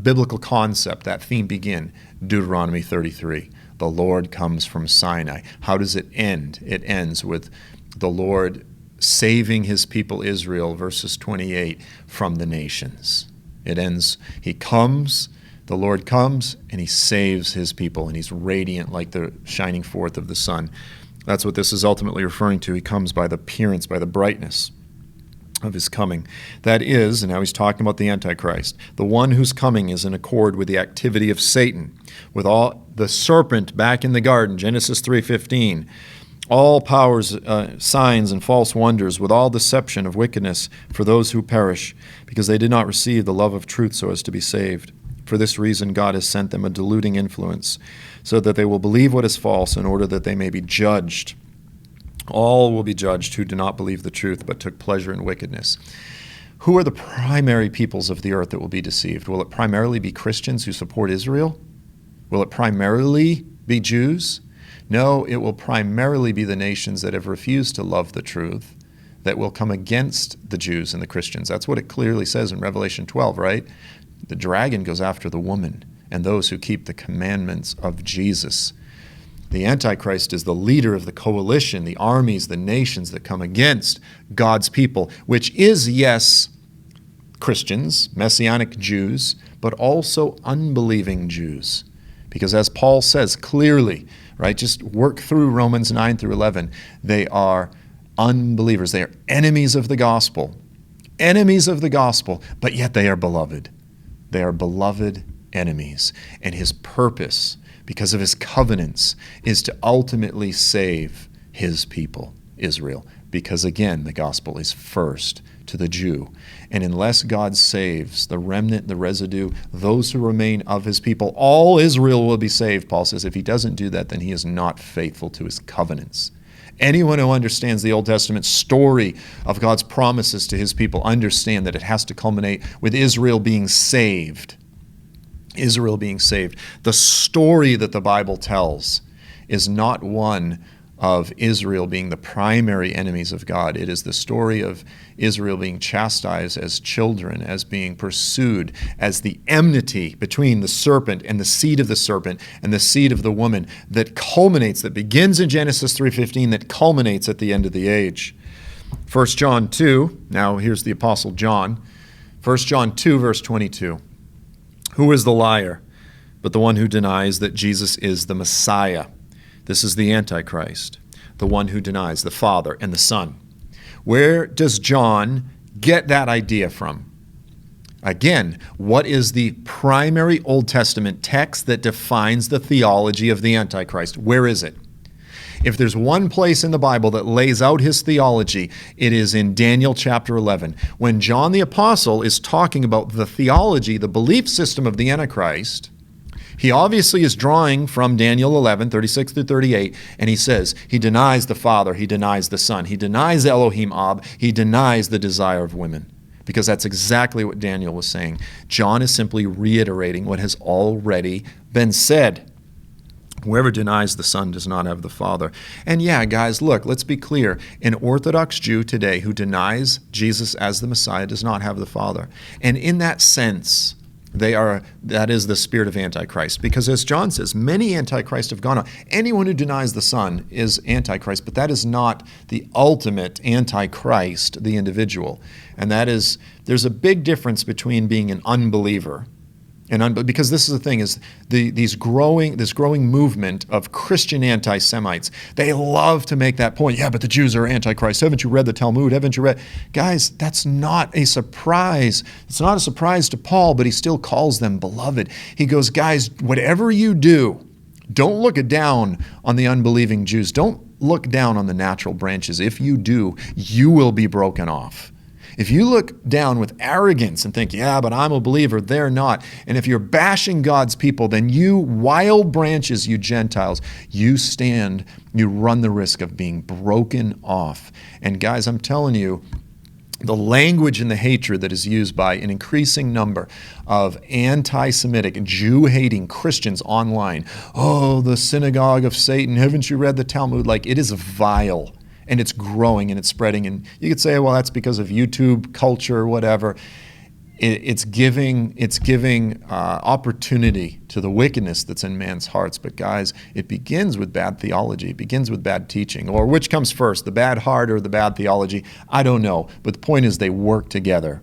biblical concept, that theme begin? Deuteronomy 33. The Lord comes from Sinai. How does it end? It ends with the Lord saving his people Israel, verses 28, from the nations. It ends, he comes, the Lord comes, and he saves his people, and he's radiant like the shining forth of the sun. That's what this is ultimately referring to. He comes by the appearance, by the brightness of his coming. That is, and now he's talking about the Antichrist, the one whose coming is in accord with the activity of Satan, with all the serpent back in the garden, Genesis 3:15, all powers, signs, and false wonders, with all deception of wickedness for those who perish, because they did not receive the love of truth so as to be saved. For this reason God has sent them a deluding influence, so that they will believe what is false, in order that they may be judged. All will be judged who do not believe the truth, but took pleasure in wickedness. Who are the primary peoples of the earth that will be deceived? Will it primarily be Christians who support Israel? Will it primarily be Jews? No, it will primarily be the nations that have refused to love the truth that will come against the Jews and the Christians. That's what it clearly says in Revelation 12, right? The dragon goes after the woman and those who keep the commandments of Jesus. The Antichrist is the leader of the coalition, the armies, the nations that come against God's people, which is, yes, Christians, Messianic Jews, but also unbelieving Jews. Because as Paul says clearly, right, just work through Romans 9 through 11, they are unbelievers. They are enemies of the gospel, but yet they are beloved. They are beloved enemies. And his purpose, because of his covenants, is to ultimately save his people, Israel. Because again, the gospel is first to the Jew. And unless God saves the remnant, the residue, those who remain of his people, all Israel will be saved, Paul says. If he doesn't do that, then he is not faithful to his covenants. Anyone who understands the Old Testament story of God's promises to his people understand that it has to culminate with Israel being saved. Israel being saved. The story that the Bible tells is not one of Israel being the primary enemies of God. It is the story of Israel being chastised as children, as being pursued, as the enmity between the serpent and the seed of the serpent and the seed of the woman that culminates, that begins in Genesis 3:15, that culminates at the end of the age. 1 John 2, now here's the Apostle John. 1 John 2, verse 22. Who is the liar but the one who denies that Jesus is the Messiah? This is the Antichrist, the one who denies the Father and the Son. Where does John get that idea from? Again, what is the primary Old Testament text that defines the theology of the Antichrist? Where is it? If there's one place in the Bible that lays out his theology, it is in Daniel chapter 11. When John the Apostle is talking about the theology, the belief system of the Antichrist, he obviously is drawing from Daniel 11, 36 through 38, and he says he denies the Father, he denies the Son, he denies Elohim Ab, he denies the desire of women, because that's exactly what Daniel was saying. John is simply reiterating what has already been said. Whoever denies the Son does not have the Father. And yeah, guys, look, let's be clear. An Orthodox Jew today who denies Jesus as the Messiah does not have the Father. And in that sense, that is the spirit of Antichrist. Because as John says, many Antichrists have gone on. Anyone who denies the Son is Antichrist, but that is not the ultimate Antichrist, the individual. And that is, there's a big difference between being an unbeliever because this is the thing, is this growing movement of Christian anti-Semites. They love to make that point. Yeah, but the Jews are Antichrist. Haven't you read the Talmud? Haven't you read? Guys, that's not a surprise. It's not a surprise to Paul, but he still calls them beloved. He goes, guys, whatever you do, don't look down on the unbelieving Jews. Don't look down on the natural branches. If you do, you will be broken off. If you look down with arrogance and think, yeah, but I'm a believer, they're not, and if you're bashing God's people, then you wild branches, you Gentiles, you run the risk of being broken off. And guys, I'm telling you, the language and the hatred that is used by an increasing number of anti-Semitic, Jew-hating Christians online, oh, the synagogue of Satan, haven't you read the Talmud? Like, it is vile. And it's growing and it's spreading. And you could say, well, that's because of YouTube culture or whatever. It's giving opportunity to the wickedness that's in man's hearts. But guys, it begins with bad theology. It begins with bad teaching. Or which comes first, the bad heart or the bad theology? I don't know. But the point is they work together.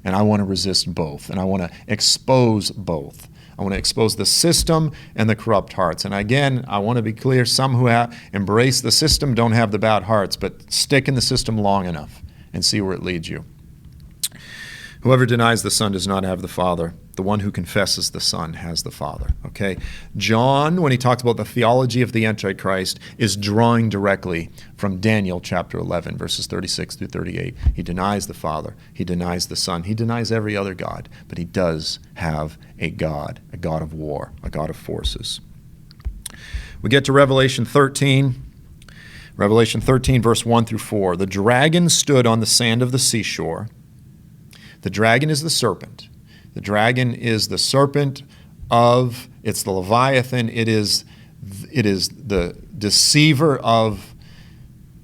And I want to resist both. And I want to expose both. I want to expose the system and the corrupt hearts. And again, I want to be clear, some who embrace the system don't have the bad hearts, but stick in the system long enough and see where it leads you. Whoever denies the Son does not have the Father. The one who confesses the Son has the Father. Okay? John, when he talks about the theology of the Antichrist, is drawing directly from Daniel chapter 11, verses 36 through 38. He denies the Father. He denies the Son. He denies every other God. But he does have a God of war, a God of forces. We get to Revelation 13. Revelation 13, verse 1 through 4. The dragon stood on the sand of the seashore. The dragon is the serpent. The dragon is the serpent it's the Leviathan. It is the deceiver of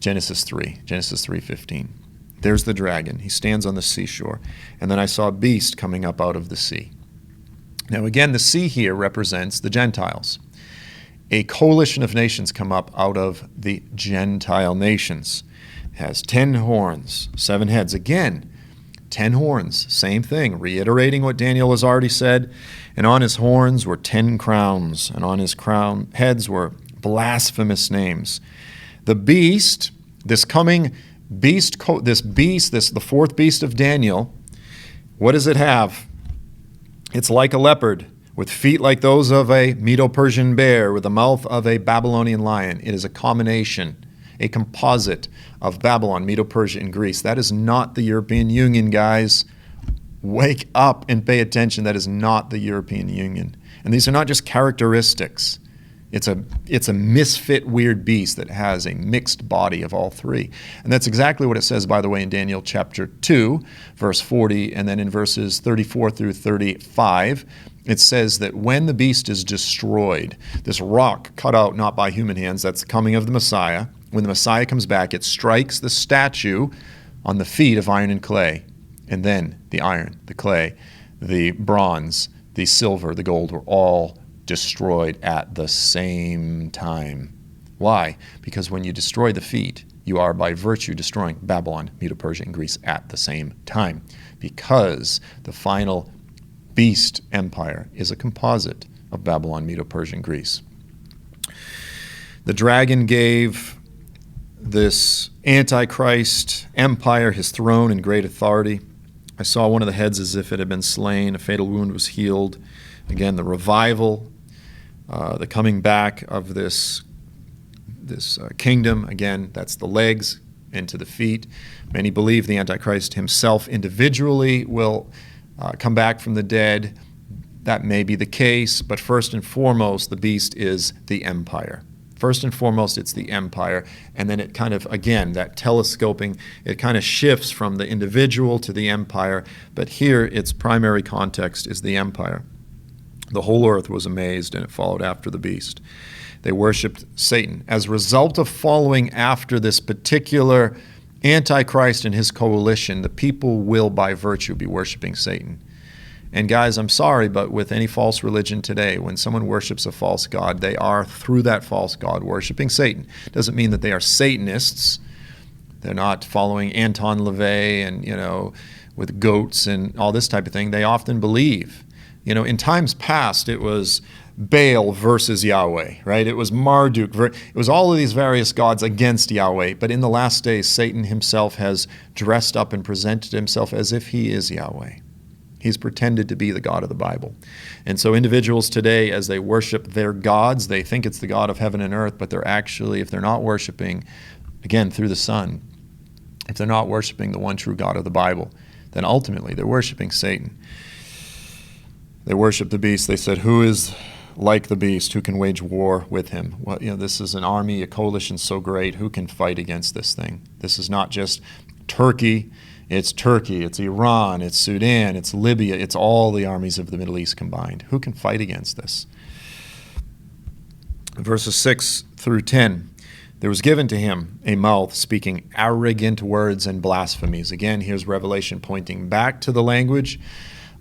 Genesis 3:15. There's the dragon. He stands on the seashore. And then I saw a beast coming up out of the sea. Now again, the sea here represents the Gentiles. A coalition of nations come up out of the Gentile nations. It has 10 horns, 7 heads. Again, 10 horns, same thing, reiterating what Daniel has already said. And on his horns were 10 crowns, and on his heads were blasphemous names. The beast, the fourth beast of Daniel, what does it have? It's like a leopard, with feet like those of a Medo-Persian bear, with the mouth of a Babylonian lion. It is a combination, a composite of Babylon, Medo-Persia, and Greece. That is not the European Union, guys. Wake up and pay attention. That is not the European Union. And these are not just characteristics. It's a misfit, weird beast that has a mixed body of all three. And that's exactly what it says, by the way, in Daniel chapter 2, verse 40, and then in verses 34 through 35, it says that when the beast is destroyed, this rock cut out not by human hands, that's the coming of the Messiah, when the Messiah comes back, it strikes the statue on the feet of iron and clay. And then the iron, the clay, the bronze, the silver, the gold were all destroyed at the same time. Why? Because when you destroy the feet, you are by virtue destroying Babylon, Medo-Persia, and Greece at the same time. Because the final beast empire is a composite of Babylon, Medo-Persia, and Greece. The dragon gave this Antichrist empire his throne and great authority. I saw one of the heads as if it had been slain. A fatal wound was healed. Again, the revival, the coming back of this kingdom. Again, that's the legs into the feet. Many believe the Antichrist himself individually will come back from the dead. That may be the case, but first and foremost, the beast is the empire. First and foremost, it's the empire, and then it kind of, again, that telescoping, it kind of shifts from the individual to the empire, but here its primary context is the empire. The whole earth was amazed, and it followed after the beast. They worshipped Satan. As a result of following after this particular Antichrist and his coalition, the people will, by virtue, be worshiping Satan. And guys, I'm sorry, but with any false religion today, when someone worships a false god, they are, through that false god, worshiping Satan. Doesn't mean that they are Satanists. They're not following Anton LaVey and, with goats and all this type of thing. They often believe. In times past, it was Baal versus Yahweh, right? It was Marduk. It was all of these various gods against Yahweh. But in the last days, Satan himself has dressed up and presented himself as if he is Yahweh. He's pretended to be the God of the Bible. And so individuals today, as they worship their gods, they think it's the God of heaven and earth, but they're actually, if they're not worshiping, again, through the Son, if they're not worshiping the one true God of the Bible, then ultimately they're worshiping Satan. They worship the beast. They said, who is like the beast? Who can wage war with him? Well, this is an army, a coalition so great. Who can fight against this thing? This is not just Turkey. It's Turkey, it's Iran, it's Sudan, it's Libya, it's all the armies of the Middle East combined. Who can fight against this? Verses 6 through 10. There was given to him a mouth speaking arrogant words and blasphemies. Again, here's Revelation pointing back to the language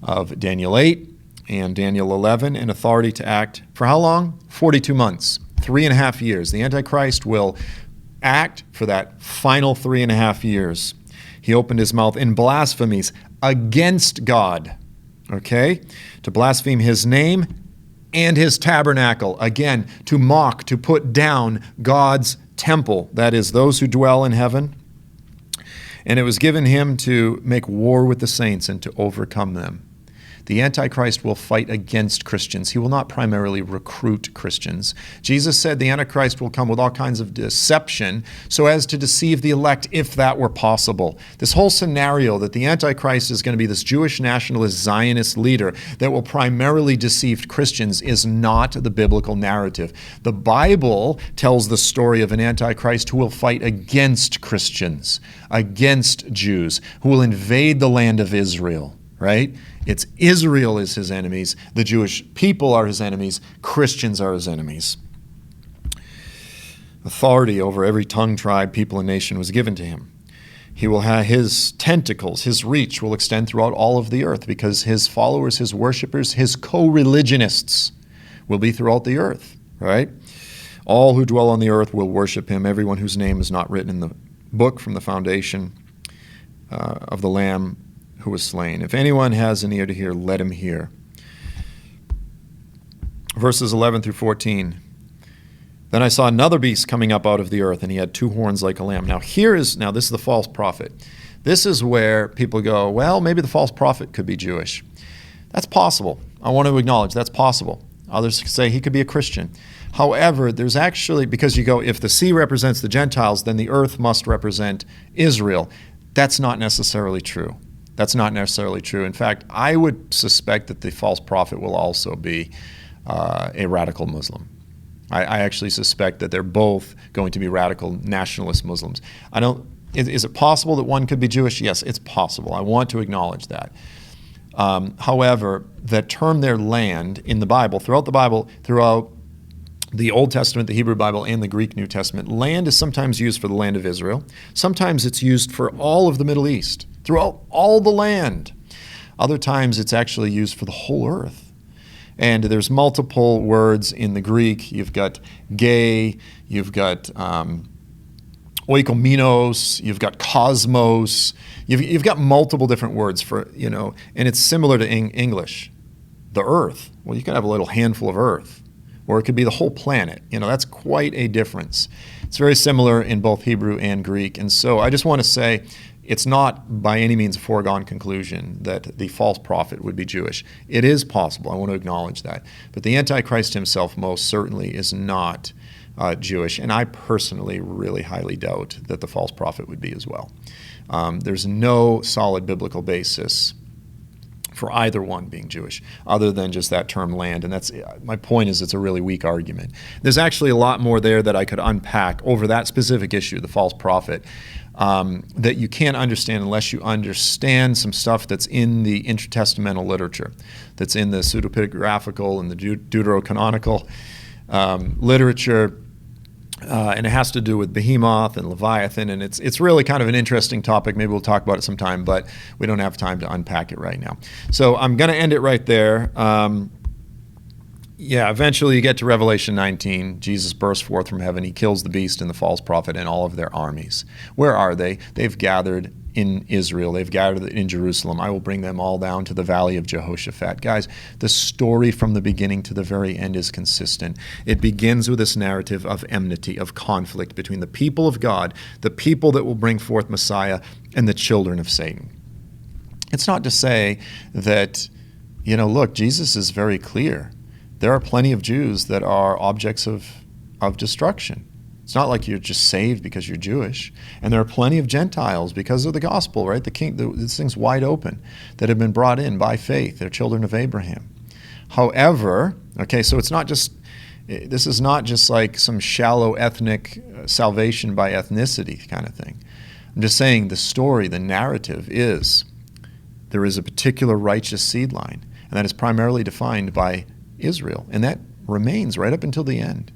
of Daniel 8 and Daniel 11, and authority to act for how long? 42 months, 3.5 years. The Antichrist will act for that final 3.5 years. He opened his mouth in blasphemies against God, to blaspheme his name and his tabernacle. Again, to mock, to put down God's temple, that is, those who dwell in heaven. And it was given him to make war with the saints and to overcome them. The Antichrist will fight against Christians. He will not primarily recruit Christians. Jesus said the Antichrist will come with all kinds of deception so as to deceive the elect, if that were possible. This whole scenario that the Antichrist is going to be this Jewish nationalist Zionist leader that will primarily deceive Christians is not the biblical narrative. The Bible tells the story of an Antichrist who will fight against Christians, against Jews, who will invade the land of Israel, right? It's Israel is his enemies. The Jewish people are his enemies. Christians are his enemies. Authority over every tongue, tribe, people, and nation was given to him. He will have his tentacles, his reach will extend throughout all of the earth because his followers, his worshipers, his co-religionists will be throughout the earth, right? All who dwell on the earth will worship him, everyone whose name is not written in the book from the foundation of the Lamb who was slain. If anyone has an ear to hear, let him hear. Verses 11 through 14. Then I saw another beast coming up out of the earth, and he had 2 horns like a lamb. Now this is the false prophet. This is where people go, well, maybe the false prophet could be Jewish. That's possible. I want to acknowledge that's possible. Others say he could be a Christian. However, there's actually, because you go, if the sea represents the Gentiles, then the earth must represent Israel. That's not necessarily true. That's not necessarily true. In fact, I would suspect that the false prophet will also be a radical Muslim. I actually suspect that they're both going to be radical nationalist Muslims. Is it possible that one could be Jewish? Yes, it's possible. I want to acknowledge that. However, the term their land in the Bible, throughout the Old Testament, the Hebrew Bible, and the Greek New Testament, land is sometimes used for the land of Israel. Sometimes it's used for all of the Middle East, throughout all the land. Other times it's actually used for the whole earth. And there's multiple words in the Greek. You've got gay, you've got oikomenos, you've got cosmos. You've got multiple different words for, and it's similar to English. The earth, well, you can have a little handful of earth, or it could be the whole planet. That's quite a difference. It's very similar in both Hebrew and Greek. And so I just want to say it's not by any means a foregone conclusion that the false prophet would be Jewish. It is possible. I want to acknowledge that. But the Antichrist himself most certainly is not Jewish. And I personally really highly doubt that the false prophet would be as well. There's no solid biblical basis for either one being Jewish, other than just that term land. And that's my point is it's a really weak argument. There's actually a lot more there that I could unpack over that specific issue, the false prophet, that you can't understand unless you understand some stuff that's in the intertestamental literature, that's in the pseudepigraphical and the deuterocanonical literature. And it has to do with Behemoth and Leviathan, and it's really kind of an interesting topic. Maybe we'll talk about it sometime, but we don't have time to unpack it right now. So I'm going to end it right there. Eventually you get to Revelation 19. Jesus bursts forth from heaven. He kills the beast and the false prophet and all of their armies. Where are they? They've gathered in Israel. They've gathered in Jerusalem. I will bring them all down to the valley of Jehoshaphat. Guys, the story from the beginning to the very end is consistent. It begins with this narrative of enmity, of conflict between the people of God, the people that will bring forth Messiah, and the children of Satan. It's not to say that, look, Jesus is very clear. There are plenty of Jews that are objects of destruction. It's not like you're just saved because you're Jewish. And there are plenty of Gentiles because of the gospel, right? This thing's wide open, that have been brought in by faith. They're children of Abraham. However, so this is not just like some shallow ethnic salvation by ethnicity kind of thing. I'm just saying the story, the narrative is there is a particular righteous seed line, and that is primarily defined by Israel. And that remains right up until the end.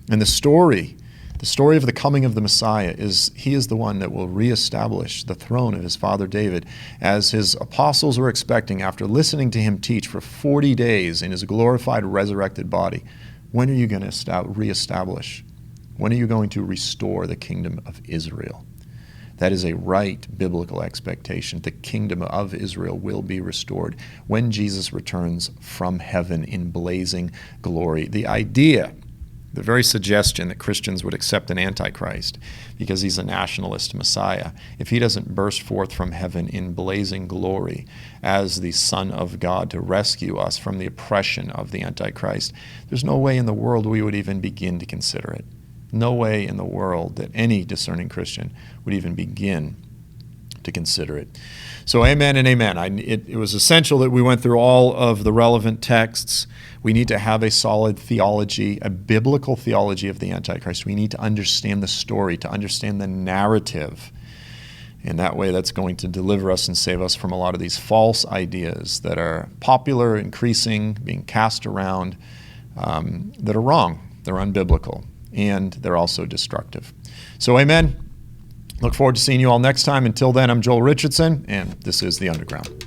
And the story of the coming of the Messiah is he is the one that will reestablish the throne of his father David, as his apostles were expecting after listening to him teach for 40 days in his glorified resurrected body. When are you going to reestablish? When are you going to restore the kingdom of Israel? That is a right biblical expectation. The kingdom of Israel will be restored when Jesus returns from heaven in blazing glory. The idea, the very suggestion that Christians would accept an Antichrist because he's a nationalist Messiah, if he doesn't burst forth from heaven in blazing glory as the Son of God to rescue us from the oppression of the Antichrist, there's no way in the world we would even begin to consider it. No way in the world that any discerning Christian would even begin to consider it. So amen and amen. It was essential that we went through all of the relevant texts. We need to have a solid theology, a biblical theology of the Antichrist. We need to understand the story, to understand the narrative. And that way that's going to deliver us and save us from a lot of these false ideas that are popular, increasing, being cast around, that are wrong. They're unbiblical. And they're also destructive. So amen. Look forward to seeing you all next time. Until then, I'm Joel Richardson, and this is The Underground.